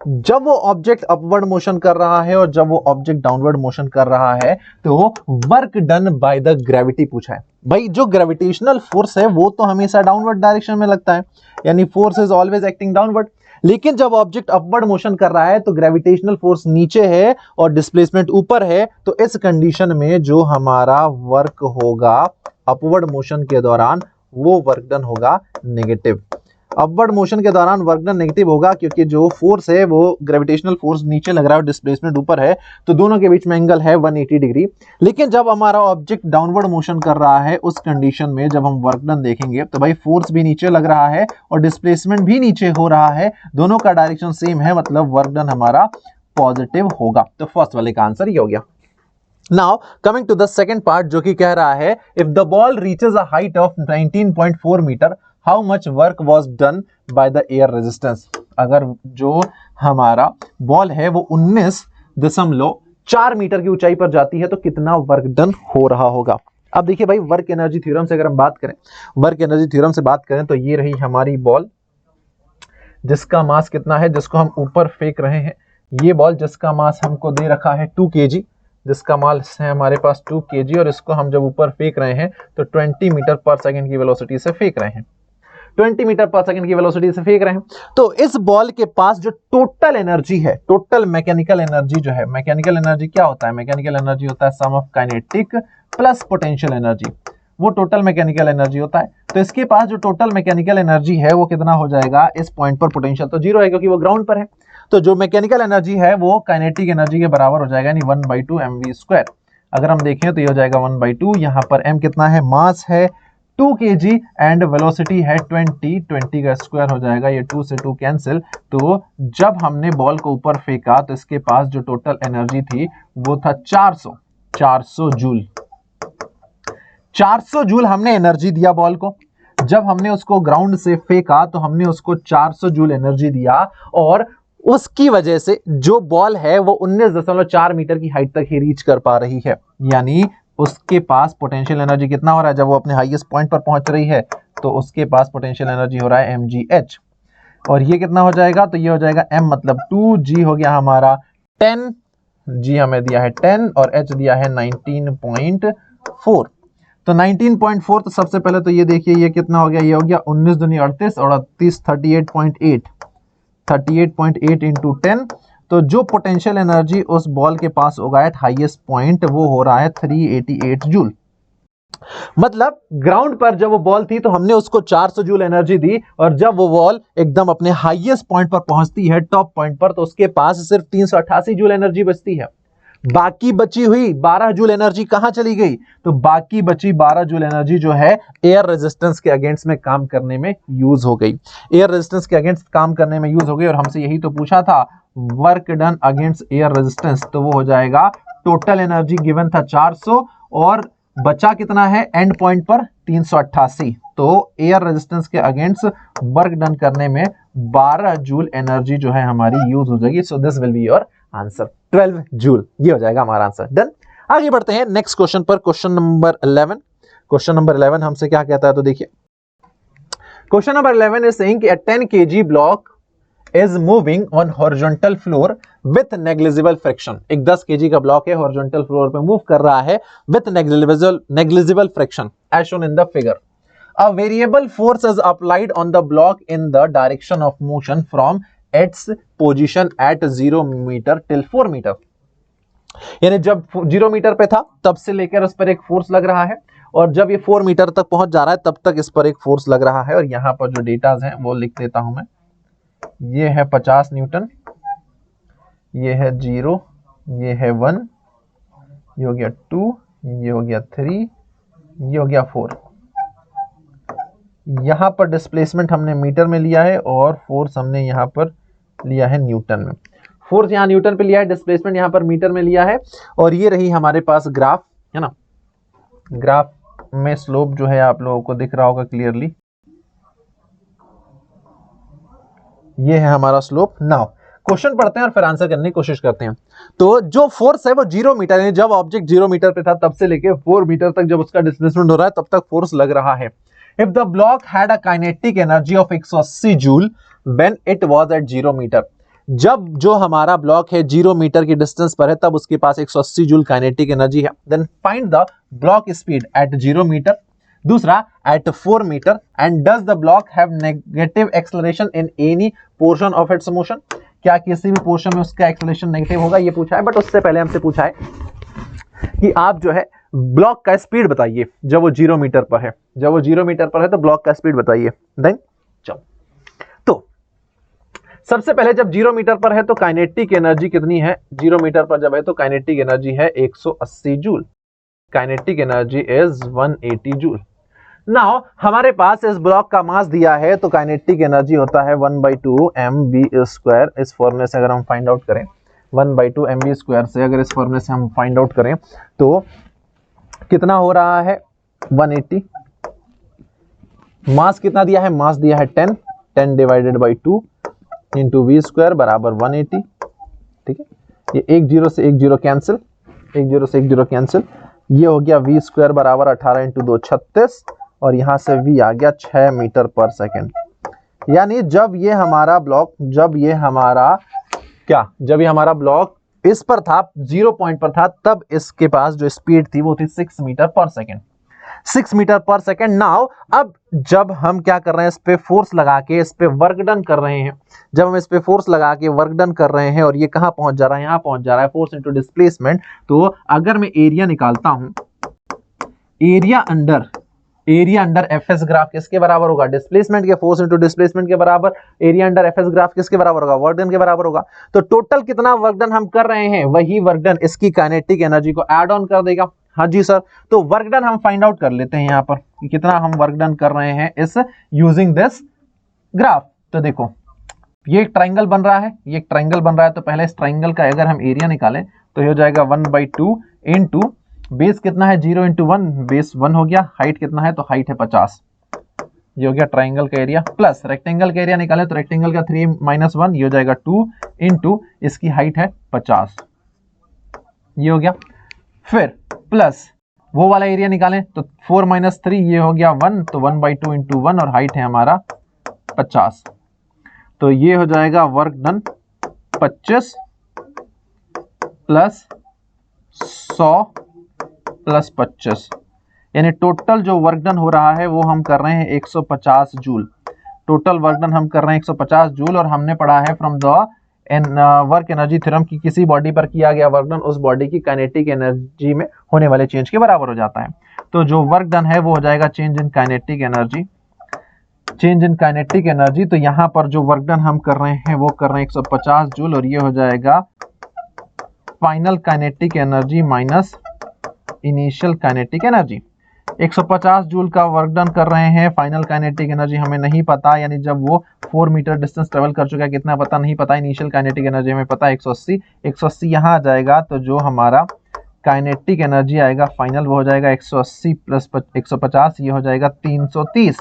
जब वो ऑब्जेक्ट अपवर्ड मोशन कर रहा है और जब वो ऑब्जेक्ट डाउनवर्ड मोशन कर रहा है तो work done by the gravity पूछा है। भाई जो ग्रेविटेशनल फोर्स है वो तो हमेशा डाउनवर्ड डायरेक्शन में लगता है, यानी force is always acting downward. लेकिन जब ऑब्जेक्ट अपवर्ड मोशन कर रहा है तो ग्रेविटेशनल फोर्स नीचे है और डिस्प्लेसमेंट ऊपर है। तो इस कंडीशन में जो हमारा वर्क होगा अपवर्ड मोशन के दौरान वो वर्क डन होगा नेगेटिव। अपवर्ड मोशन के दौरान वर्क डन नेगेटिव होगा क्योंकि जो फोर्स है वो ग्रेविटेशनल फोर्स नीचे लग रहा है और डिस्प्लेसमेंट ऊपर है, तो दोनों के बीच में एंगल है 180 डिग्री। लेकिन जब हमारा ऑब्जेक्ट डाउनवर्ड मोशन कर रहा है उस कंडीशन में जब हम वर्क डन देखेंगे तो भाई फोर्स भी नीचे लग रहा है और डिस्प्लेसमेंट भी नीचे हो रहा है, दोनों का डायरेक्शन सेम है, मतलब वर्क डन हमारा पॉजिटिव होगा। तो फर्स्ट वाले का आंसर ये हो गया। Now coming to the second part जो कि कह रहा है if the ball reaches a height of 19.4 meter how much work was done by the air resistance। अगर जो हमारा बॉल है वो 19.4 मीटर की ऊंचाई पर जाती है तो कितना वर्क डन हो रहा होगा। अब देखिए भाई, वर्क एनर्जी थ्योरम से अगर हम बात करें, वर्क एनर्जी थ्योरम से बात करें तो ये रही हमारी बॉल जिसका मास कितना है, जिसको हम ऊपर फेंक रहे हैं। ये बॉल जिसका मास हमको दे रखा है 2 kg, जिसका मास है हमारे पास 2 kg और इसको हम जब ऊपर फेंक रहे हैं तो 20 मीटर पर सेकंड की वेलोसिटी से फेंक रहे हैं। 20 मीटर पर सेकंड की वेलोसिटी से फेंक रहे हैं। तो इस बॉल के पास जो टोटल एनर्जी है, टोटल मैकेनिकल एनर्जी जो है, मैकेनिकल एनर्जी क्या होता है, मैकेनिकल एनर्जी होता है sum of kinetic plus potential energy, वो टोटल मैकेनिकल एनर्जी होता है। तो इसके पास जो टोटल मैकेनिकल एनर्जी है वो कितना हो जाएगा, इस पॉइंट पर पोटेंशियल तो जीरो है क्योंकि वो ग्राउंड पर है, तो जो मैकेनिकल एनर्जी है वो काइनेटिक एनर्जी के बराबर हो जाएगा, यानी 1/2 mv²। अगर हम देखें तो ये हो जाएगा 1/2, यहां पर m कितना है, मास है 2 kg एंड वेलोसिटी है 20 का स्क्वायर हो जाएगा, ये 2 से 2 कैंसिल। तो जब हमने बॉल को ऊपर फेंका तो इसके पास जो टोटल एनर्जी थी वो था 400 जूल। 400 जूल हमने एनर्जी दिया बॉल को। जब हमने उसको ग्राउंड से फेंका तो हमने उसको 400 जूल एनर्जी दिया और उसकी वजह से जो बॉल है वो 19.4 मीटर की हाइट तक ही रीच कर पा रही है, यानी उसके पास पोटेंशियल एनर्जी कितना हो रहा है, जब वो अपने हाईएस्ट पॉइंट पर पहुंच रही है तो उसके पास पोटेंशियल एनर्जी हो रहा है mgh। और ये कितना हो जाएगा, तो ये हो जाएगा m मतलब 2, g हो गया हमारा 10, g हमें दिया है 10 और h दिया है 19.4। तो 19.4, तो सबसे पहले तो ये देखिए ये कितना हो गया, ये हो गया 19 दूनी 38 और 38 38.8 इंटू 10। तो जो पोटेंशियल एनर्जी उस बॉल के पास होगा एट हाईएस्ट पॉइंट वो हो रहा है 388 जूल। मतलब ग्राउंड पर जब वो बॉल थी तो हमने उसको 400 जूल एनर्जी दी और जब वो बॉल एकदम अपने हाईएस्ट पॉइंट पर पहुंचती है, टॉप पॉइंट पर, तो उसके पास सिर्फ 388 जूल एनर्जी बचती है। बाकी बची हुई 12 जूल एनर्जी कहां चली गई, तो बाकी बची 12 जूल एनर्जी जो है एयर रेजिस्टेंस के अगेंस्ट में काम करने में यूज हो गई, एयर रेजिस्टेंस के अगेंस्ट काम करने में यूज हो गई। और हमसे यही तो पूछा था, work done against air resistance, तो वो हो जाएगा टोटल एनर्जी गिवन था 400 और बचा कितना है एंड पॉइंट पर 388, तो एयर रेजिस्टेंस के अगेंस्ट वर्क डन करने में 12 जूल एनर्जी जो है हमारी यूज हो जाएगी। So this will be your answer 12 joule, ये हो जाएगा हमारा आंसर। डन। आगे बढ़ते हैं नेक्स्ट क्वेश्चन पर, क्वेश्चन नंबर 11। क्वेश्चन नंबर 11 हमसे क्या कहता है, तो देखिए क्वेश्चन नंबर 11 इज सेइंग कि a 10 kg block is moving on horizontal floor with negligible friction। एक 10 kg का ब्लॉक है, horizontal floor पे मूव कर रहा है with negligible friction as shown in the figure। A variable force is applied on the block in the direction of motion from its position at 0 meter till 4 meter। यानी जब 0 मीटर पे था तब से लेकर उस पर एक फोर्स लग रहा है और जब ये 4 मीटर तक पहुंच जा रहा है तब तक इस पर एक फोर्स लग रहा है। और यहां पर जो डेटाज हैं वो लिख देता हूं मैं, ये है 50 न्यूटन, ये है 0, ये है 1, ये हो गया 2, ये हो गया 3, ये हो गया 4। यहां पर डिस्प्लेसमेंट हमने मीटर में लिया है और फोर्स हमने यहां पर लिया है न्यूटन में। फोर्स यहां न्यूटन पे लिया है, डिस्प्लेसमेंट यहां पर मीटर में लिया है, और ये रही हमारे पास ग्राफ, है ना। ग्राफ में स्लोप जो है आप लोगों को दिख रहा होगा क्लियरली, ये है हमारा स्लोप। नाउ क्वेश्चन पढ़ते हैं और फिर आंसर करने की कोशिश करते हैं। तो जो फोर्स है वो 0 मीटर है, जब ऑब्जेक्ट 0 मीटर पे था तब से लेके 4 मीटर तक जब उसका डिस्प्लेसमेंट हो रहा है तब तक फोर्स लग रहा है। If the block had a kinetic energy of 180 joule when it was at 0 metre, जब जो हमारा ब्लॉक है 0 मीटर की डिस्टेंस पर है तब उसके पास 180 जूल काइनेटिक एनर्जी है। Then find the block speed at 0 metre, दूसरा at 4 metre, and does the block have negative acceleration in any portion of its motion, क्या किसी भी पोर्शन में उसका एक्सेलरेशन नेगेटिव होगा, ये पूछा है। बट उससे पहले हमसे पूछा है कि आप जो है ब्लॉक का स्पीड बताइए जब वो 0 मीटर पर है, जब वो 0 मीटर पर है तो ब्लॉक का स्पीड बताइए। देन चलो, तो सबसे पहले जब 0 मीटर पर है तो काइनेटिक एनर्जी कितनी है, 0 मीटर पर जब है तो काइनेटिक एनर्जी है 180 joule, kinetic energy is 180 joule. Now हमारे पास इस ब्लॉक का मास दिया है तो काइनेटिक एनर्जी होता है 1/2 mv²। इस फॉर्मूले से अगर हम फाइंड आउट करें 1/2 mv² से, अगर इस फॉर्मूले से हम फाइंड आउट करें तो कितना हो रहा है 180। मास कितना दिया है, मास दिया है 10 डिवाइडेड बाई 2 इंटू v² बराबर 180। ठीक है, ये 1 0 से 1 0 कैंसिल, 1 0 से 1 0 कैंसिल, ये हो गया v² बराबर 18 इंटू 2 36, और यहां से v आ गया 6 मीटर पर सेकेंड। यानी जब ये हमारा ब्लॉक, जब ये हमारा ब्लॉक इस पर था, 0 पॉइंट पर था, तब इसके पास जो स्पीड थी वो थी 6 मीटर पर सेकेंड, 6 मीटर पर सेकेंड। नाउ अब जब हम क्या कर रहे हैं, इस पे फोर्स लगा के इस पे वर्क डन कर रहे हैं, जब हम इस पे फोर्स लगा के वर्क डन कर रहे हैं और ये कहां पहुंच जा रहा है, यहां पहुंच जा रहा है, फोर्स इनटू डिस्प्लेसमेंट। तो अगर मैं एरिया निकालता हूं, एरिया अंडर एफएस ग्राफ किसके बराबर होगा, डिस्प्लेसमेंट के, फोर्स इनटू डिस्प्लेसमेंट के बराबर। एरिया अंडर एफएस ग्राफ किसके बराबर होगा, वर्क डन के बराबर होगा। तो टोटल कितना वर्क डन हम कर रहे हैं, वही वर्क डन इसकी काइनेटिक एनर्जी को ऐड ऑन कर देगा। हाँ जी सर, तो वर्क डन हम फाइंड आउट कर लेते हैं यहां पर कि कितना हम वर्क डन कर रहे हैं इस यूजिंग दिस ग्राफ। तो देखो ये एक ट्राइंगल बन रहा है, ये एक ट्राइंगल बन रहा है, तो पहले इस ट्राइंगल का अगर हम एरिया निकालें तो ये हो जाएगा 1/2 इंटू बेस कितना है 0 इंटू 1, बेस 1 हो गया, हाइट कितना है तो हाइट है 50, ये हो गया ट्राइंगल का एरिया, प्लस रेक्टेंगल का एरिया निकालें तो रेक्टेंगल का 3 - 1, ये हो जाएगा 2 इंटू इसकी हाइट है 50, ये हो गया। फिर प्लस वो वाला एरिया निकालें तो 4 - 3, ये हो गया 1, तो 1/2 इंटू 1 और हाइट है हमारा 50, तो ये हो जाएगा वर्क डन 25 प्लस 100 प्लस 25, यानी टोटल जो वर्क डन हो रहा है वो हम कर रहे हैं 150 जूल। टोटल वर्क डन हम कर रहे हैं 150 जूल, और हमने पढ़ा है from the work energy theorem की किसी बॉडी पर किया गया वर्क डन उस बॉडी की काइनेटिक एनर्जी में होने वाले चेंज के बराबर हो जाता है। तो जो वर्क डन है वो हो जाएगा change in kinetic energy, change in kinetic energy. तो यहां पर जो वर्क डन हम कर रहे हैं वो कर रहे हैं 150 जूल, और ये हो जाएगा final kinetic energy minus initial kinetic energy. 150 joule का वर्क डन कर रहे हैं, फाइनल काइनेटिक एनर्जी हमें नहीं पता, यानी जब वो 4 मीटर डिस्टेंस ट्रेवल कर चुका है कितना पता नहीं पता, इनिशियल काइनेटिक एनर्जी हमें पता है 180, 180 यहाँ आ जाएगा, तो जो हमारा काइनेटिक एनर्जी आएगा फाइनल वो हो जाएगा 180 प्लस 150, ये हो जाएगा 330,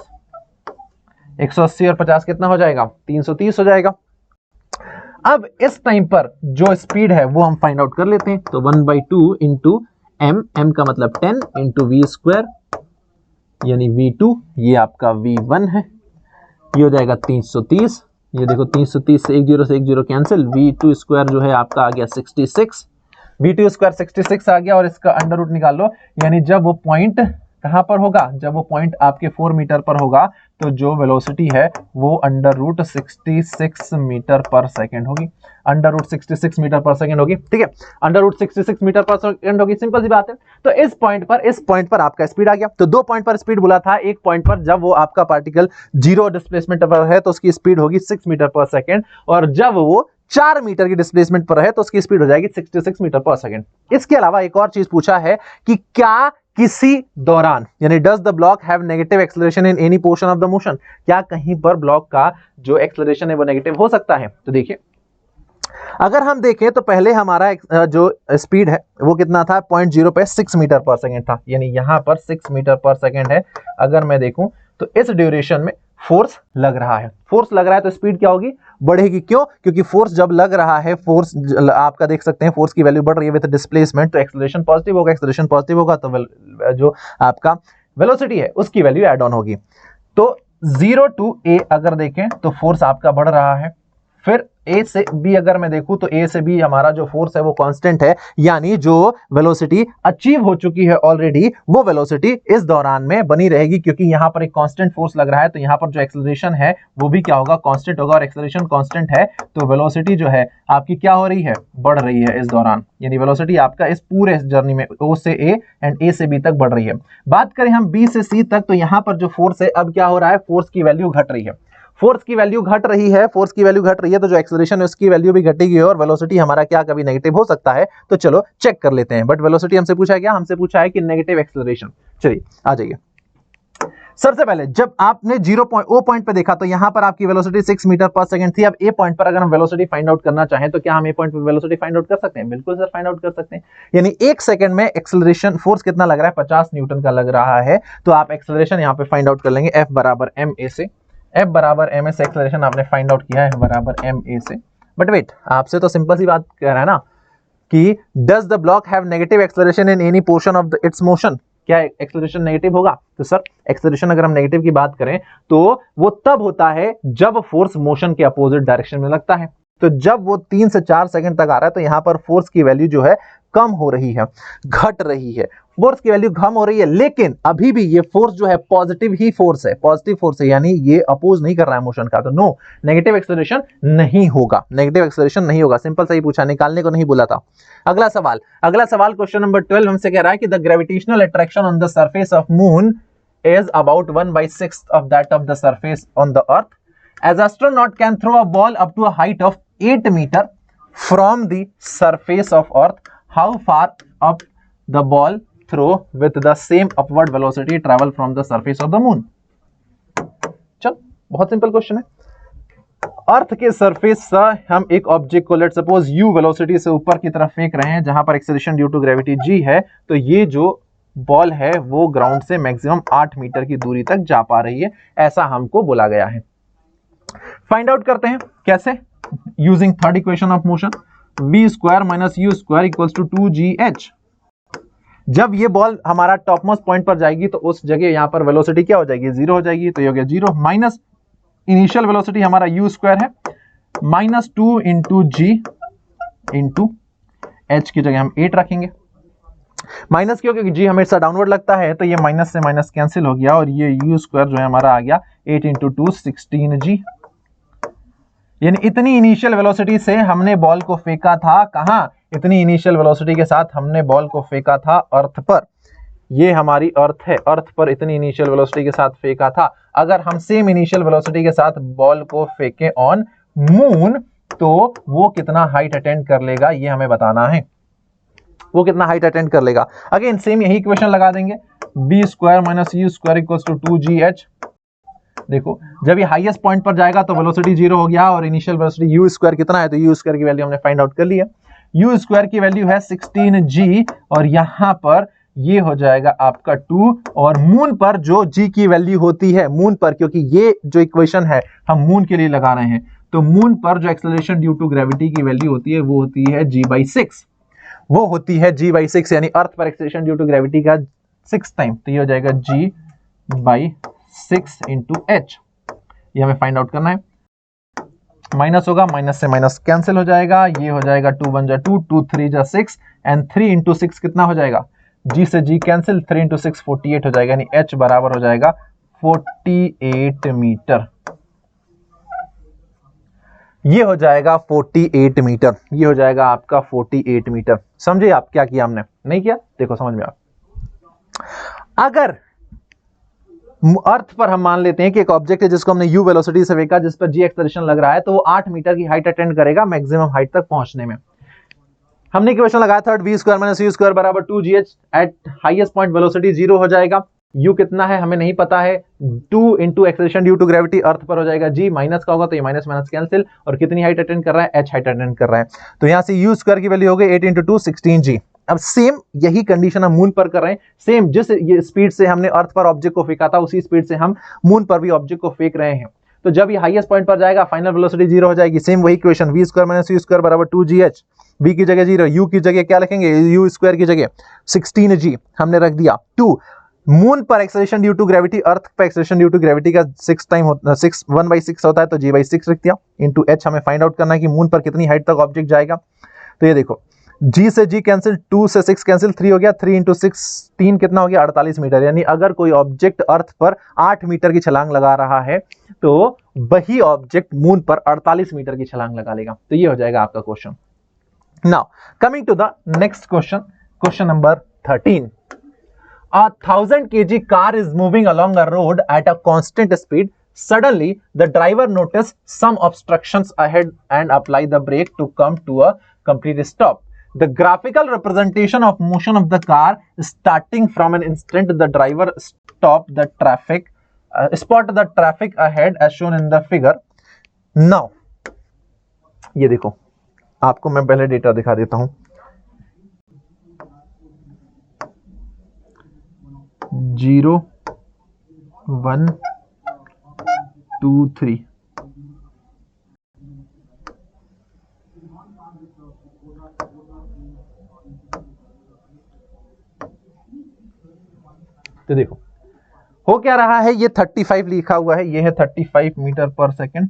180 और 50 कितना हो जाएगा 330 हो जाएगा। अब इस टाइम पर जो स्पीड है वो हम फाइंड आउट कर लेते हैं, तो 1/2 इंटू m का मतलब 10 इंटू v² यानी v2, ये आपका v1 है, ये हो जाएगा 330, ये देखो 330 से 1 0 से 1 0 कैंसिल, v2² जो है आपका आ गया 66, v2² 66 आ गया, और इसका अंडर रूट निकाल लो, यानी जब वो पॉइंट कहां पर होगा, जब वो पॉइंट आपके 4 मीटर पर होगा तो जो वेलोसिटी है वो अंडर रूट 66 मीटर पर सेकेंड होगी, अंडर रूट 66 मीटर पर सेकेंड होगी। ठीक है, अंडर रूट 66 मीटर पर सेकेंड होगी, सिंपल सी बात है। तो इस पॉइंट पर आपका स्पीड आ गया। तो 2 पॉइंट पर स्पीड बोला था, एक पॉइंट पर जब वो आपका पार्टिकल 0 डिस्प्लेसमेंट पर है तो उसकी स्पीड होगी 6 मीटर पर सेकेंड, और जब वो 4 मीटर की डिस्प्लेसमेंट पर है तो उसकी स्पीड हो जाएगी 66 मीटर पर सेकंड। इसके अलावा एक और चीज पूछा है कि क्या किसी दौरान, यानी does the block have negative acceleration in any portion of the motion, क्या कहीं पर ब्लॉक का जो एक्सेलरेशन है वो नेगेटिव हो सकता है। तो देखिए, अगर हम देखें तो पहले हमारा जो स्पीड है वो कितना था, 0.0 पे 6 मीटर पर सेकंड था, यानी यहां पर 6 मीटर पर सेकंड है। अगर मैं देखूं तो इस ड्यूरेशन में फोर्स लग रहा है, फोर्स लग रहा है तो स्पीड क्या होगी, बढ़ेगी। क्यों? क्योंकि फोर्स जब लग रहा है, फोर्स आपका देख सकते हैं फोर्स की वैल्यू बढ़ रही है विद डिस्प्लेसमेंट, तो एक्सेलरेशन पॉजिटिव होगा, एक्सेलरेशन पॉजिटिव होगा तो जो आपका वेलोसिटी है उसकी वैल्यू ऐड ऑन होगी। तो 0 टू A अगर देखें तो फोर्स आपका बढ़ रहा है, फिर A से B अगर मैं देखूं तो A से B हमारा जो फोर्स है वो कांस्टेंट है, यानी जो वेलोसिटी अचीव हो चुकी है ऑलरेडी वो वेलोसिटी इस दौरान में बनी रहेगी, क्योंकि यहां पर एक कांस्टेंट फोर्स लग रहा है तो यहां पर जो एक्सेलरेशन है वो भी क्या होगा, कांस्टेंट होगा, और एक्सेलरेशन कांस्टेंट है तो वेलोसिटी जो है आपकी क्या हो रही है, बढ़ रही है इस दौरान, यानी वेलोसिटी आपका इस पूरे जर्नी में O से A एंड A से B तक बढ़ रही है। बात करें हम B से C तक तो यहां पर जो फोर्स है अब क्या हो रहा है, फोर्स की वैल्यू घट रही है, फोर्स की वैल्यू घट रही है, फोर्स की वैल्यू घट रही है तो जो एक्सेलरेशन है उसकी वैल्यू भी घटेगी और वेलोसिटी हमारा क्या कभी नेगेटिव हो सकता है। तो चलो चेक कर लेते हैं। बट वेलोसिटी हमसे पूछा है क्या, हमसे पूछा है कि नेगेटिव एक्सेलरेशन। चलिए आ जाइए। सबसे पहले जब आपने O पॉइंट पे देखा तो यहां पर आपकी वेलोसिटी 6 मीटर पर सेकंड थी। अब A पॉइंट पर अगर हम वेलोसिटी फाइंड आउट करना चाहें तो क्या हम A पॉइंट पर वेलोसिटी फाइंड आउट कर सकते हैं? बिल्कुल सर, फाइंड आउट कर सकते हैं। यानी 1 सेकंड में एक्सेलरेशन फोर्स कितना लग रहा है, 50 न्यूटन का लग रहा है, तो आप एक्सेलरेशन यहां पे फाइंड आउट कर लेंगे F बराबर ma से। F बराबर ma से एक्सेलरेशन आपने फाइंड आउट किया है, F बराबर ma से। बट वेट, आपसे तो सिंपल सी बात कह रहा है ना कि does the block have negative acceleration in any portion of its motion, क्या एक्सेलरेशन नेगेटिव होगा? तो सर एक्सेलरेशन अगर हम नेगेटिव की बात करें तो वो तब होता है जब फोर्स मोशन के अपोजिट डायरेक्शन में लगता है। तो जब वो 3 से 4 सेकंड तक आ रहा है तो यहां पर फोर्स की वैल्यू जो है कम हो रही है, घट रही है, फोर्स की वैल्यू कम हो रही है, लेकिन अभी भी ये फोर्स जो है पॉजिटिव ही फोर्स है, पॉजिटिव फोर्स है, यानी ये अपोज नहीं कर रहा है मोशन का, तो नो, नेगेटिव एक्सेलरेशन नहीं होगा, नेगेटिव एक्सेलरेशन नहीं होगा। सिंपल सही पूछा, निकालने को नहीं बोला था। अगला सवाल क्वेश्चन नंबर 12 हमसे कह रहा है कि the gravitational attraction on the surface of moon is about 1/6 of that of the surface on the earth. As astronaut can throw a ball up to a height of 8 meter from the surface of earth, how far up the ball throw with the same upward velocity travel from the surface of the moon? चल, बहुत सिंपल क्वेश्चन है। अर्थ के सरफेस से हम एक ऑब्जेक्ट को लेट सपोज u वेलोसिटी से ऊपर की तरफ फेंक रहे हैं, जहां पर acceleration due to gravity g है, तो ये जो बॉल है वो ग्राउंड से मैक्सिमम 8 मीटर की दूरी तक जा पा रही है, ऐसा हमको बोला गया है। फाइंड आउट करते हैं कैसे, using third equation of motion, v square minus u square equals to 2gh। जब ये बॉल हमारा टॉप मोस्ट पॉइंट पर जाएगी तो उस जगह यहां पर वेलोसिटी क्या हो जाएगी, 0 हो जाएगी, तो ये हो गया 0 माइनस इनिशियल वेलोसिटी हमारा u स्क्वायर है minus 2 into g into h की जगह हम 8 रखेंगे। माइनस क्यों, क्योंकि g हमेशा डाउनवर्ड लगता है, तो ये माइनस से माइनस कैंसिल हो गया और ये u स्क्वायर जो है हमारा आ गया 8 इंटू 2 16g। यानी इतनी इनिशियल वेलोसिटी से हमने बॉल को फेंका था, कहां, इतनी इनिशियल वेलोसिटी के साथ हमने बॉल को फेंका था अर्थ पर। ये हमारी अर्थ है, अर्थ पर इतनी इनिशियल वेलोसिटी के साथ फेंका था। अगर हम सेम इनिशियल वेलोसिटी के साथ बॉल को फेंके ऑन मून तो वो कितना हाइट अटेंड कर लेगा, ये हमें बताना है, वो कितना हाइट अटेंड कर लेगा। अगेन सेम यही इक्वेशन लगा देंगे, b square minus u square equals to 2gh। देखो जब ये हाईएस्ट पॉइंट पर जाएगा तो वेलोसिटी 0 हो गया और इनिशियल वेलोसिटी u स्क्वायर कितना है, तो u स्क्वायर की वैल्यू हमने फाइंड आउट कर ली है। u स्क्वायर की वैल्यू है 16g और यहां पर ये हो जाएगा आपका 2, और मून पर जो g की वैल्यू होती है, मून पर, क्योंकि ये जो इक्वेशन है हम मून के लिए लगा रहे हैं, तो मून पर जो एक्सेलरेशन ड्यू टू ग्रेविटी की वैल्यू होती है वो होती है g/6, वो होती है g/6, यानी अर्थ पर एक्सेलरेशन ड्यू टू ग्रेविटी का 6 टाइम, तो ये हो जाएगा g/6 इंटू h। ये हमें फाइंड आउट करना है। माइनस होगा, माइनस से माइनस कैंसिल हो जाएगा, ये हो जाएगा 2 1 2, 2 3 6 एंड 3 इंटू 6 कितना हो जाएगा, g से g कैंसिल, 3 इंटू 6 48 हो जाएगा, यानी h बराबर हो जाएगा 48 मीटर। ये हो जाएगा 48 मीटर, ये हो जाएगा आपका 48 मीटर। समझे आप क्या किया हमने, नहीं किया, देखो समझ में आ। अगर अर्थ पर हम मान लेते हैं कि एक ऑब्जेक्ट है जिसको हमने u वेलोसिटी से फेंका, जिस पर g एक्सेलरेशन लग रहा है, तो वो 8 मीटर की हाइट अटेंड करेगा मैक्सिमम हाइट तक पहुंचने में। हमने क्वेश्चन लगाया था v square minus u square बराबर 2gh eight highest point velocity 0 हो जाएगा। u कितना है हमें नहीं पता है, 2 into acceleration due to gravity earth पर हो जाएगा, g माइनस का होगा तो ये माइनस माइनस कैंसिल, और कितनी हाइट अटेंड कर रहा है, h हाइट अटेंड कर रहा है। तो यहां से u स्क्वायर की वैल्यू हो गई 8 इंटू 2 16g। अब सेम यही कंडीशन हम मून पर कर रहे हैं, सेम जिस ये स्पीड से हमने अर्थ पर ऑब्जेक्ट को फेंका था उसी स्पीड से हम मून पर भी ऑब्जेक्ट को फेंक रहे हैं। तो जब ये हाईएस्ट पॉइंट पर जाएगा फाइनल वेलोसिटी 0 हो जाएगी। सेम वही equation v square minus u square बराबर 2gh, v की जगह 0, u की जगह क्या लिखेंगे, u स्क्वायर की जगह 16g हमने रख दिया। 2 मून पर acceleration due to gravity, earth पर एक्सेलरेशन ड्यू टू ग्रेविटी का 6 टाइम होता है, 1/6 होता है, तो g/6 रख दिया। इंटू h हमें फाइंड आउट करना है कि मून पर कितनी हाइट तक ऑब्जेक्ट जाएगा। तो ये देखो g से g कैंसिल, 2 से 6 कैंसिल, 3 हो गया, 3 इंटू 6 3 कितना हो गया 48 मीटर। यानी अगर कोई ऑब्जेक्ट अर्थ पर 8 मीटर की छलांग लगा रहा है तो वही ऑब्जेक्ट मून पर 48 मीटर की छलांग लगा लेगा। तो ये हो जाएगा आपका question. Now coming to the next question, question number 13। A 1000 kg car is moving along a road at a constant speed. Suddenly, the driver noticed some obstructions ahead and apply the brake to come to a complete stop. The graphical representation of motion of the car starting from an instant the driver spot the traffic ahead as shown in the figure. Now, ये देखो आपको मैं पहले डेटा दिखा देता हूं। 0 1 2 3 तो देखो हो क्या रहा है, ये 35 लिखा हुआ है, ये है 35 मीटर पर सेकंड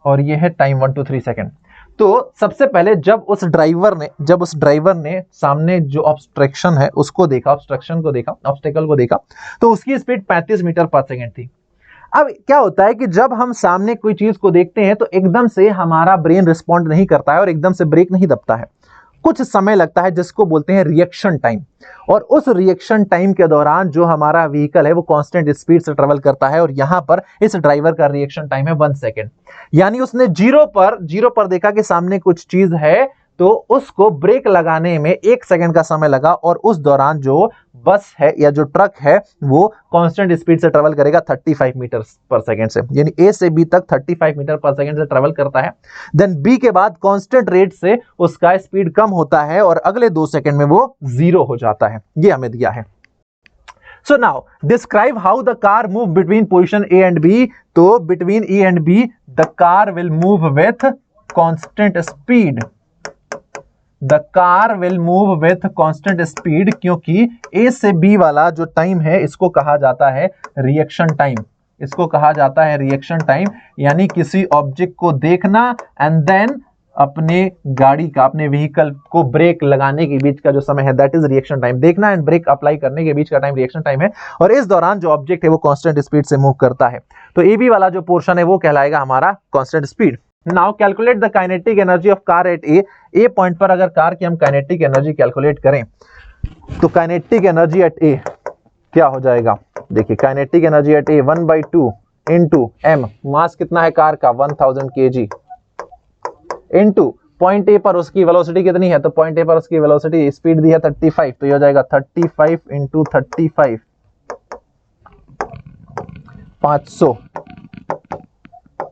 और ये है टाइम 1 2 3 सेकंड। तो सबसे पहले जब उस ड्राइवर ने सामने जो ऑब्स्ट्रक्शन है उसको देखा, ऑब्स्टेकल को देखा, तो उसकी स्पीड 35 मीटर पर सेकंड थी। अब क्या होता है कि जब हम सामने कोई चीज को देखते हैं तो एकदम से हमारा ब्रेन रिस्पॉन्ड नहीं करता है और एकदम से ब्रेक नहीं दबता है, कुछ समय लगता है जिसको बोलते हैं रिएक्शन टाइम। और उस रिएक्शन टाइम के दौरान जो हमारा व्हीकल है वो कांस्टेंट स्पीड से ट्रेवल करता है और यहां पर इस ड्राइवर का रिएक्शन टाइम है 1 सेकेंड। यानी उसने जीरो पर देखा कि सामने कुछ चीज है तो उसको ब्रेक लगाने में 1 सेकंड का समय लगा और उस दौरान जो बस है या जो ट्रक है वो कांस्टेंट स्पीड से ट्रेवल करेगा 35 मीटर पर सेकंड से, यानी ए से बी तक 35 मीटर पर सेकंड से ट्रेवल करता है। देन बी के बाद कांस्टेंट रेट से उसका स्पीड कम होता है और अगले 2 सेकंड में वो 0 हो जाता है। ये हमें दिया है। So now describe how the car move between position A and B. तो between E and B the car will move with constant speed. The car will move with constant speed क्योंकि A से B वाला जो टाइम है इसको कहा जाता है रिएक्शन टाइम, इसको कहा जाता है रिएक्शन टाइम। यानी किसी ऑब्जेक्ट को देखना एंड देन अपने गाड़ी का, अपने व्हीकल को ब्रेक लगाने के बीच का जो समय है दैट इज रिएक्शन टाइम। देखना एंड ब्रेक अप्लाई करने के बीच का टाइम रिएक्शन टाइम है और इस दौरान जो ऑब्जेक्ट है वो कांस्टेंट स्पीड से मूव करता है। तो ए बी वाला जो पोर्शन है वो कहलाएगा हमारा constant speed. Now calculate the kinetic energy of car eight A point पर अगर कार की हम काइनेटिक एनर्जी कैलकुलेट करें तो काइनेटिक एनर्जी एट ए क्या हो जाएगा, देखिए kinetic energy at a 1/2 into M, mass कितना है कार का 1000 kg, इंटू पॉइंट ए पर उसकी वेलोसिटी कितनी है, तो पॉइंट ए पर उसकी वेलोसिटी स्पीड दी है 35, तो ये हो जाएगा 35 इंटू 35 500।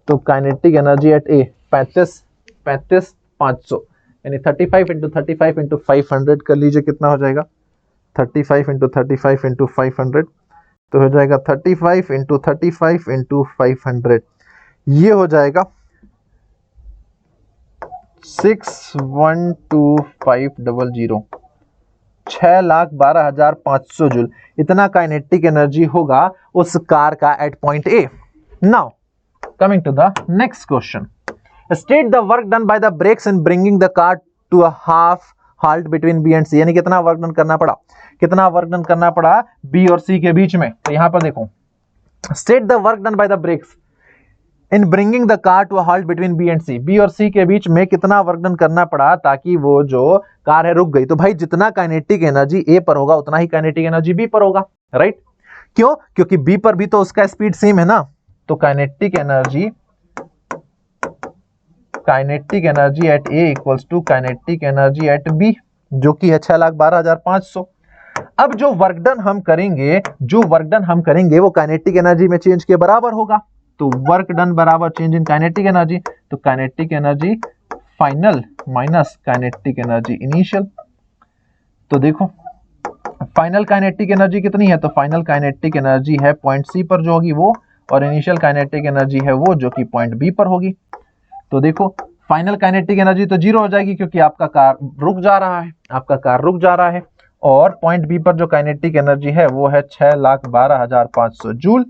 तो काइनेटिक एनर्जी एट ए 35 500 यानी 35 इंटू 35 इंटू 500 कर लीजिए कितना हो जाएगा, 35 इंटू 35 इंटू 500 तो हो जाएगा 35 इंटू 35 इंटू 500, ये हो जाएगा 612,500 6,12,500 जूल। इतना काइनेटिक एनर्जी होगा उस कार का एट पॉइंट ए। नाउ coming to the next question, state the work done by the brakes in bringing the car to a half halt between B and C। यानी कितना वर्क डन करना पड़ा B और C के बीच में। तो यहां पर देखो state the work done by the brakes in bringing the car to a halt between B and C। B और C के बीच में कितना वर्क डन करना पड़ा ताकि वो जो कार है रुक गई। तो भाई जितना काइनेटिक एनर्जी A पर होगा उतना ही काइनेटिक एनर्जी B पर होगा, राइट। क्यों? क्योंकि बी पर भी तो उसका स्पीड सेम है ना, तो kinetic energy at A equals to kinetic energy at B, जो कि है 6,12,500। अब जो वर्क डन हम करेंगे वो काइनेटिक एनर्जी में चेंज के बराबर होगा, तो वर्क डन बराबर चेंज इन काइनेटिक एनर्जी, तो kinetic energy final minus kinetic energy initial. तो देखो फाइनल काइनेटिक एनर्जी कितनी है, तो फाइनल काइनेटिक एनर्जी है पॉइंट सी पर जो होगी वो, और इनिशियल काइनेटिक एनर्जी है वो जो कि पॉइंट बी पर होगी। तो देखो फाइनल काइनेटिक एनर्जी तो 0 हो जाएगी क्योंकि आपका कार रुक जा रहा है, और पॉइंट बी पर जो काइनेटिक एनर्जी है वो है 6,12,500 जूल।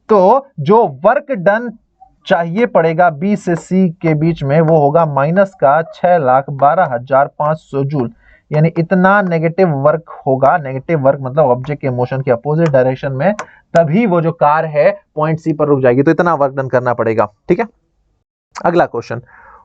तो जो वर्क डन चाहिए पड़ेगा बी से सी के बीच में वो होगा माइनस का 6,12,500 जूल, यानी इतना नेगेटिव वर्क होगा। नेगेटिव वर्क मतलब ऑब्जेक्ट के मोशन के अपोजिट डायरेक्शन में, तभी वो जो कार है पॉइंट सी पर रुक जाएगी, तो इतना वर्क डन करना पड़ेगा। ठीक है, अगला question,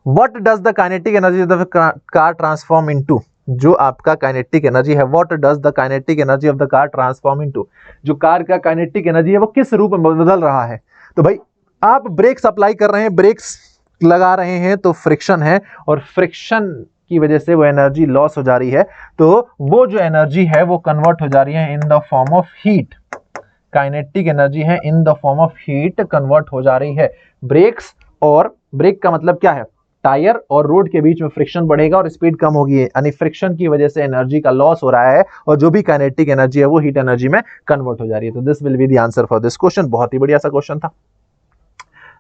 what does the kinetic energy of the car transform into, जो आपका काइनेटिक एनर्जी है, what does the kinetic energy of the car transform into, जो कार का काइनेटिक एनर्जी है वो किस रूप में बदल रहा है। तो भाई आप ब्रेक्स अप्लाई कर रहे हैं, ब्रेक्स लगा रहे हैं, तो फ्रिक्शन है, और फ्रिक्शन की वजह से वो एनर्जी लॉस हो जा रही है, तो वो जो एनर्जी है वो कन्वर्ट हो जा रही है in the form of heat. Kinetic energy है in the form of heat convert हो जा रही है। ब्रेक्स, और ब्रेक का मतलब क्या है, टायर और रोड के बीच में फ्रिक्शन बढ़ेगा और स्पीड कम होगी, यानी फ्रिक्शन की वजह से एनर्जी का लॉस हो रहा है, और जो भी काइनेटिक एनर्जी है वो हीट एनर्जी में कन्वर्ट हो जा रही है। तो this will be the answer for this question. बहुत ही बढ़िया सा क्वेश्चन था।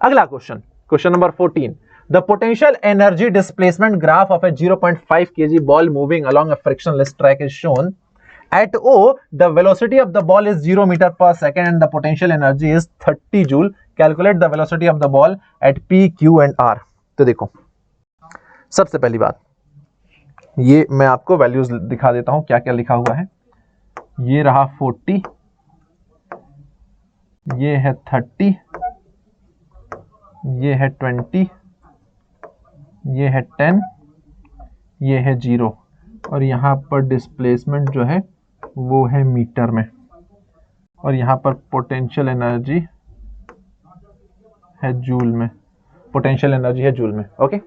अगला question, question number 14, the potential energy displacement graph of A 0.5 kg ball moving along a frictionless track is shown at O, the velocity of the ball is 0 meter per second and the potential energy is 30 joule. Calculate the velocity of the ball at P, Q and R. तो देखो सबसे पहली बात, ये मैं आपको वैल्यूज दिखा देता हूं क्या क्या लिखा हुआ है। ये रहा 40, ये है 30, ये है 20, ये है 10, ये है 0, और यहां पर डिस्प्लेसमेंट जो है वो है मीटर में, और यहां पर पोटेंशियल एनर्जी है जूल में, पोटेंशियल एनर्जी है जूल में। ओके,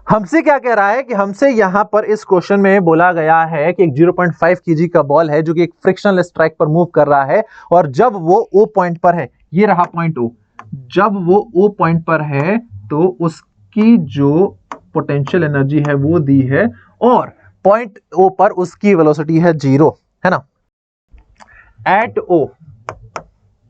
हमसे क्या कह रहा है कि हमसे यहां पर इस क्वेश्चन में बोला गया है कि एक 0.5 kg का बॉल है जो कि एक फ्रिक्शनलेस ट्रैक पर मूव कर रहा है, और जब वो ओ पॉइंट पर है, ये रहा पॉइंट ओ, जब वो ओ पॉइंट पर है तो उसकी जो पोटेंशियल एनर्जी है वो दी है, और पॉइंट ओ पर उसकी वेलोसिटी है 0, है ना।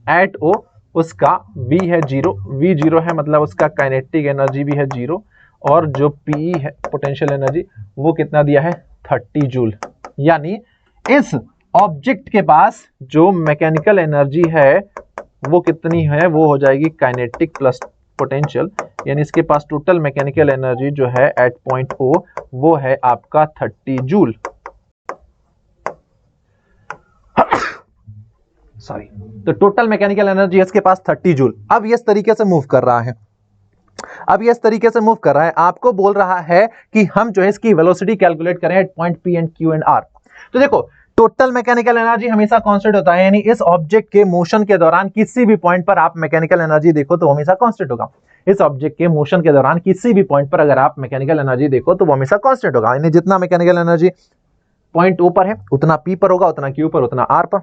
एट ओ उसका v है 0, v 0 है मतलब उसका काइनेटिक एनर्जी भी है 0, और जो p है पोटेंशियल एनर्जी वो कितना दिया है 30 जूल। यानी इस ऑब्जेक्ट के पास जो मैकेनिकल एनर्जी है वो कितनी है, वो हो जाएगी काइनेटिक प्लस पोटेंशियल, यानी इसके पास टोटल मैकेनिकल एनर्जी जो है एट पॉइंट ओ वो है आपका 30 जूल। सॉरी, तो टोटल मैकेनिकल एनर्जी इसके पास 30 जूल। अब ये इस तरीके से मूव कर रहा है, आपको बोल रहा है कि हम जो है इसकी वेलोसिटी कैलकुलेट करें at point P and Q and R. तो देखो टोटल मैकेनिकल एनर्जी हमेशा कांस्टेंट होता है, यानी इस ऑब्जेक्ट के मोशन के दौरान किसी भी पॉइंट पर आप मैकेनिकल एनर्जी देखो तो हमेशा कांस्टेंट होगा। इस ऑब्जेक्ट के मोशन के दौरान किसी भी पॉइंट पर अगर आप मैकेनिकल एनर्जी देखो तो वो हमेशा कांस्टेंट होगा, यानी जितना मैकेनिकल एनर्जी पॉइंट ओ पर है उतना पी पर होगा, उतना क्यू पर, उतना आर पर।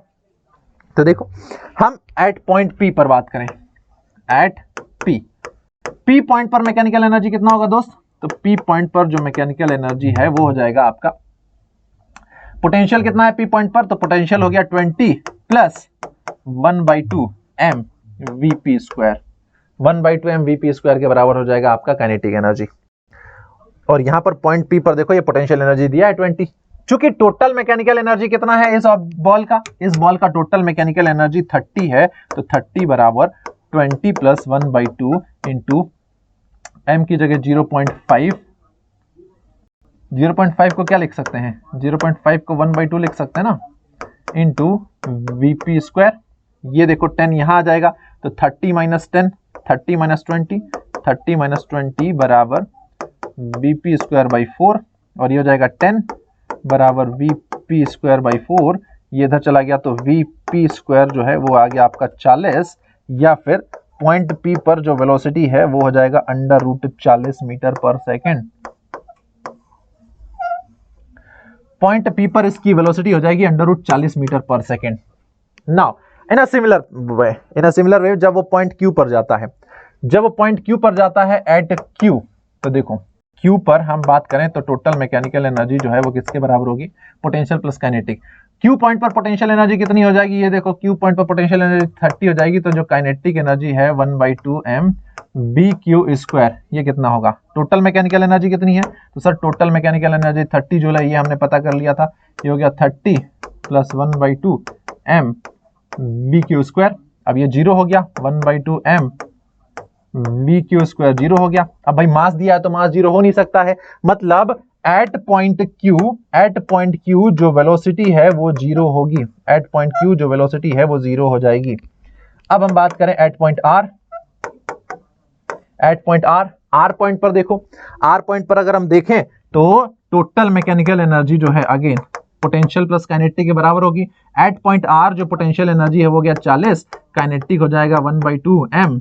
तो देखो हम एट पॉइंट पी पर बात करें, एट पी पॉइंट पर मैकेनिकल एनर्जी कितना होगा दोस्त, तो पी पॉइंट पर जो मैकेनिकल एनर्जी है वो हो जाएगा आपका, पोटेंशियल कितना है पी पॉइंट पर, तो पोटेंशियल हो गया 20 plus 1/2 M V P square, 1/2 M V P square के बराबर हो जाएगा आपका काइनेटिक एनर्जी। और यहां पर पॉइंट पी पर देखो ये पोटेंशियल एनर्जी दिया है 20, चूंकि टोटल मैकेनिकल एनर्जी कितना है इस बॉल का टोटल मैकेनिकल एनर्जी 30 है, तो 30 बराबर 20 प्लस 1/2 इंटू एम की जगह 0.5 को क्या लिख सकते हैं, 0.5 को 1/2 लिख सकते हैं ना, इंटू वीपी स्क्वायर। ये देखो 10 यहां आ जाएगा, तो 30 माइनस 10, 30 माइनस 20, 30 माइनस 20 बराबर वीपी स्क्वायर बाई 4, और ये हो जाएगा 10 बराबर वीपी स्क्वायर बाई 4 ये इधर चला गया तो Vp² जो है वो आ गया आपका 40, या फिर पॉइंट P पर जो वेलोसिटी है वो हो जाएगा √40 मीटर पर सेकेंड। पॉइंट P पर इसकी वेलोसिटी हो जाएगी √40 मीटर पर second. Now in a similar way जब वो पॉइंट Q पर जाता है, जब वो पॉइंट Q पर जाता है एट Q, तो देखो Q पर हम बात करें तो टोटल मैकेनिकल एनर्जी जो है वो किसके बराबर होगी, potential plus kinetic. Q point पर पोटेंशियल एनर्जी कितनी हो जाएगी, ये देखो Q पॉइंट पर पोटेंशियल एनर्जी 30 हो जाएगी, तो जो काइनेटिक एनर्जी है 1/2 mvq², ये कितना होगा, टोटल मैकेनिकल एनर्जी कितनी है, तो sir total mechanical energy 30 joule है, ये हमने पता कर लिया था, ये हो गया 30 + 1/2 mvq²। अब ये 0 हो गया, 1/2 mvq² 0 हो गया। अब भाई मास दिया है तो मास 0 हो नहीं सकता है, मतलब एट पॉइंट Q जो वेलोसिटी है वो 0 होगी, एट पॉइंट Q जो वेलोसिटी है वो 0 हो जाएगी। अब हम बात करें at point R, R point पर देखो, R पॉइंट पर अगर हम देखें तो टोटल मैकेनिकल एनर्जी जो है अगेन पोटेंशियल प्लस काइनेटिक के बराबर होगी। एट पॉइंट R जो पोटेंशियल एनर्जी है वो गया 40, काइनेटिक हो जाएगा 1/2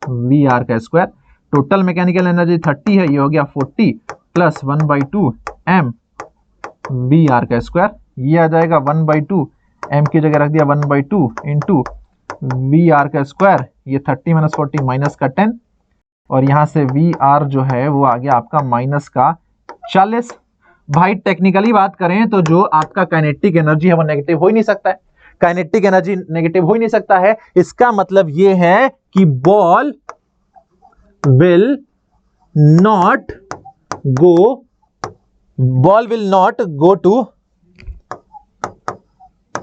mvr²। टोटल मैकेनिकल एनर्जी 30 है, ये हो गया 40 + 1/2 mvr², ये आ जाएगा 1/2 m की जगह रख दिया 1/2 × vr², ये 30 - 40 माइनस का 10, और यहां से vr जो है वो आ गया आपका माइनस का 40। भाई टेक्निकली बात करें तो जो आपका काइनेटिक एनर्जी है वो नेगेटिव हो ही नहीं सकता है, काइनेटिक एनर्जी नेगेटिव हो ही नहीं सकता है। इसका मतलब ये है कि ball will not go two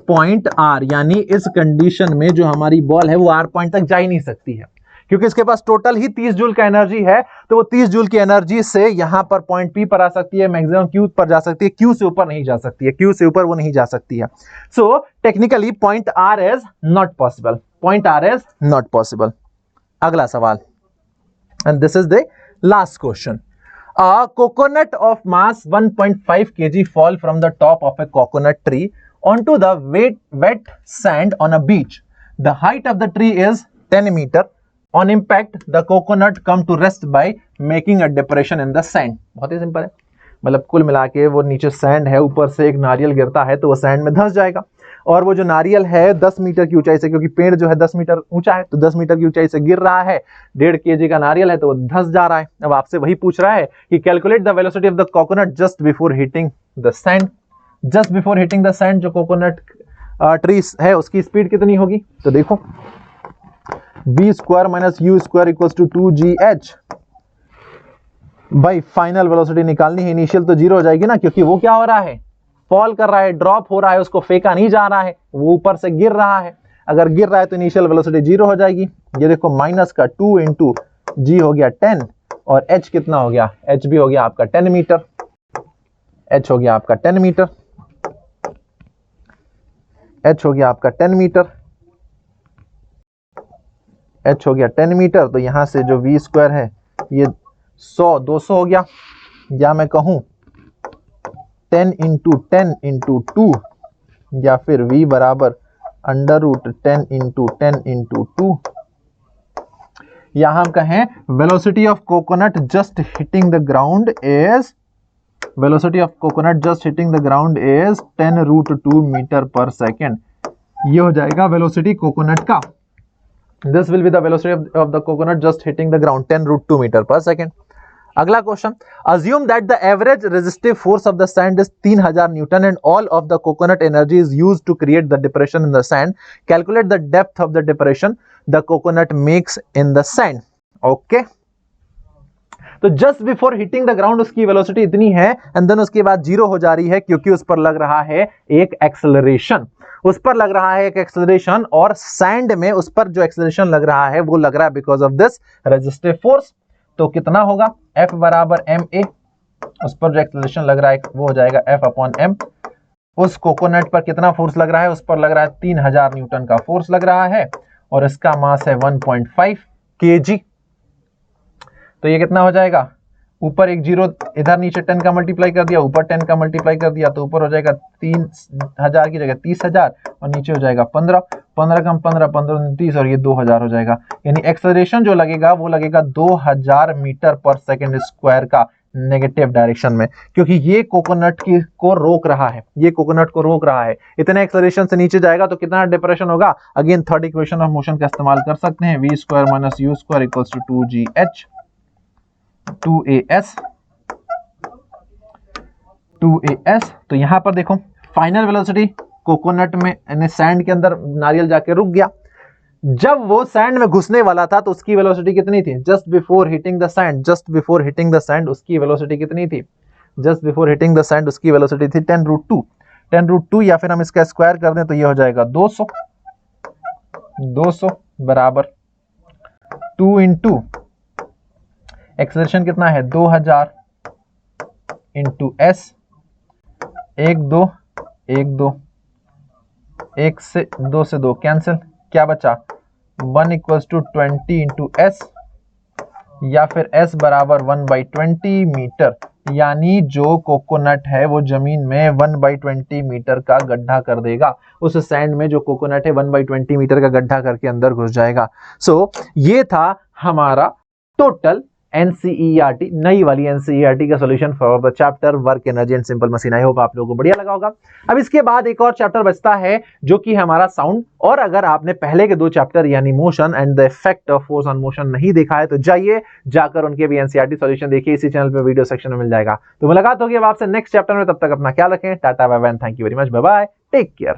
point R, यानी इस कंडीशन में जो हमारी बॉल है वो R पॉइंट तक जा ही नहीं सकती है, क्योंकि इसके पास टोटल ही 30 जूल का एनर्जी है, तो वो 30 जूल की एनर्जी से यहां पर पॉइंट P पर आ सकती है, मैक्सिमम Q पर जा सकती है, Q से ऊपर नहीं जा सकती है, Q से ऊपर वो नहीं जा सकती है। So technically point R is not possible, point R is not possible. अगला सवाल, and this is the last question. A coconut of mass 1.5 kg fall from the top of a coconut tree onto the wet sand on a beach. The height of the tree is 10 meter. On impact, the coconut come to rest by making a depression in the sand. बहुत ही सिंपल है, मतलब कुल मिला के वो नीचे सैंड है, ऊपर से एक नारियल गिरता है तो वो सैंड में धंस जाएगा, और वो जो नारियल है 10 मीटर की ऊंचाई से, क्योंकि पेड़ जो है 10 मीटर ऊंचा है, तो 10 मीटर की ऊंचाई से गिर रहा है, 1.5 kg का नारियल है तो वो धंस जा रहा है। अब आपसे वही पूछ रहा है कि calculate the velocity of the coconut just before hitting the sand. Just before hitting the सैंड जो कोकोनट ट्री है उसकी स्पीड कितनी होगी, तो देखो v² - u² = 2gh। भाई फाइनल वेलोसिटी निकालनी है, इनिशियल तो 0 हो जाएगी ना, क्योंकि वो क्या हो रहा है, फॉल कर रहा है, ड्रॉप हो रहा है, उसको फेंका नहीं जा रहा है, वो ऊपर से गिर रहा है। अगर गिर रहा है तो इनिशियल वेलोसिटी 0 हो जाएगी। ये देखो माइनस का 2 × g हो गया 10, और h कितना हो गया, h भी हो गया आपका 10 मीटर, h हो गया आपका 10 मीटर, h हो गया आपका 10 मीटर, h हो गया 10 मीटर। तो यहां से जो v² है ये 200 हो गया, या मैं कहूं 10 × 10 × 2, या फिर v बराबर √10 × 10 × 2, या हम कहें velocity of coconut just hitting the ground is, velocity of coconut just hitting the ground is 10√2 metre पर सेकेंड। ये हो जाएगा वेलोसिटी कोकोनट का, this will be the velocity of the coconut just hitting the ground 10√2 metre पर सेकेंड। अगला question, assume that the average resistive force of the sand is 3000 Newton and all of the coconut energy is used to create the depression in the sand. Calculate the depth of the depression the coconut makes in the sand. Okay. तो just before hitting the ground उसकी वेलोसिटी इतनी है, एंड देन उसके बाद 0 हो जा रही है, क्योंकि उस पर लग रहा है एक एक्सेलरेशन, उस पर लग रहा है एक एक्सेलरेशन, और सैंड में उस पर जो एक्सेलरेशन लग रहा है वो लग रहा है because of this resistive force. तो कितना होगा, F बराबर ma, उस पर जो एक्सेलरेशन लग रहा है वो हो जाएगा F/m। उस कोकोनट पर कितना फोर्स लग रहा है, उस पर लग रहा है 3000 न्यूटन का फोर्स लग रहा है, और इसका मास है 1.5 kg। तो ये कितना हो जाएगा, ऊपर एक जीरो, इधर नीचे 10 का मल्टीप्लाई कर दिया, ऊपर 10 का मल्टीप्लाई कर दिया, तो ऊपर हो जाएगा 3000 की जगह 30,000 और नीचे हो जाएगा 15, 15 कम 15, 15 30 और ये 2000 हो जाएगा। यानी एक्सेलरेशन जो लगेगा वो लगेगा 2000 मीटर पर सेकेंड स्क्वायर का नेगेटिव डायरेक्शन में, क्योंकि ये कोकोनट को रोक रहा है, ये कोकोनट को रोक रहा है। इतने एक्सेलरेशन से नीचे जाएगा तो कितना डिप्रेशन होगा। Again third equation of motion का इस्तेमाल कर सकते हैं, v square minus u square equals to 2gh 2as। तो यहां पर देखो फाइनल वेलोसिटी कोकोनट में यानी सैंड के अंदर नारियल जाके रुक गया। जब वो सैंड में घुसने वाला था तो उसकी वेलोसिटी कितनी थी, just before hitting the sand, just before hitting the sand उसकी वेलोसिटी कितनी थी, just before hitting the sand उसकी वेलोसिटी थी 10√2, 10√2 या फिर हम इसका स्क्वायर कर दें तो ये हो जाएगा 200 बराबर 2 इंटू एक्सेलरेशन कितना है 2000 इंटू एस, 1 2 1 2 1 से 2 से 2 कैंसिल, क्या बचा 1 इक्वल्स टू 20 इंटू एस या फिर एस बराबर 1/20 मीटर। यानी जो कोकोनट है वो जमीन में 1/20 मीटर का गड्ढा कर देगा, उस सैंड में जो कोकोनट है 1/20 मीटर का गड्ढा करके अंदर घुस जाएगा। सो ये था हमारा टोटल एनसीईआरटी, नई वाली एनसीईआरटी का solution for the chapter work energy and simple machine. I hope आप लोगों को बढ़िया लगा होगा। अब इसके बाद एक और चैप्टर बचता है जो कि हमारा साउंड, और अगर आपने पहले के 2 चैप्टर यानी motion and the effect of force on motion नहीं देखा है तो जाइए जाकर उनके भी एनसीईआरटी सॉल्यूशन देखिए, इसी चैनल पे वीडियो सेक्शन में मिल जाएगा। तो मुलाकात होगी अब आपसे नेक्स्ट चैप्टर में, तब तक अपना ख्याल रखें, tata bye bye, thank you very much, bye bye, take care.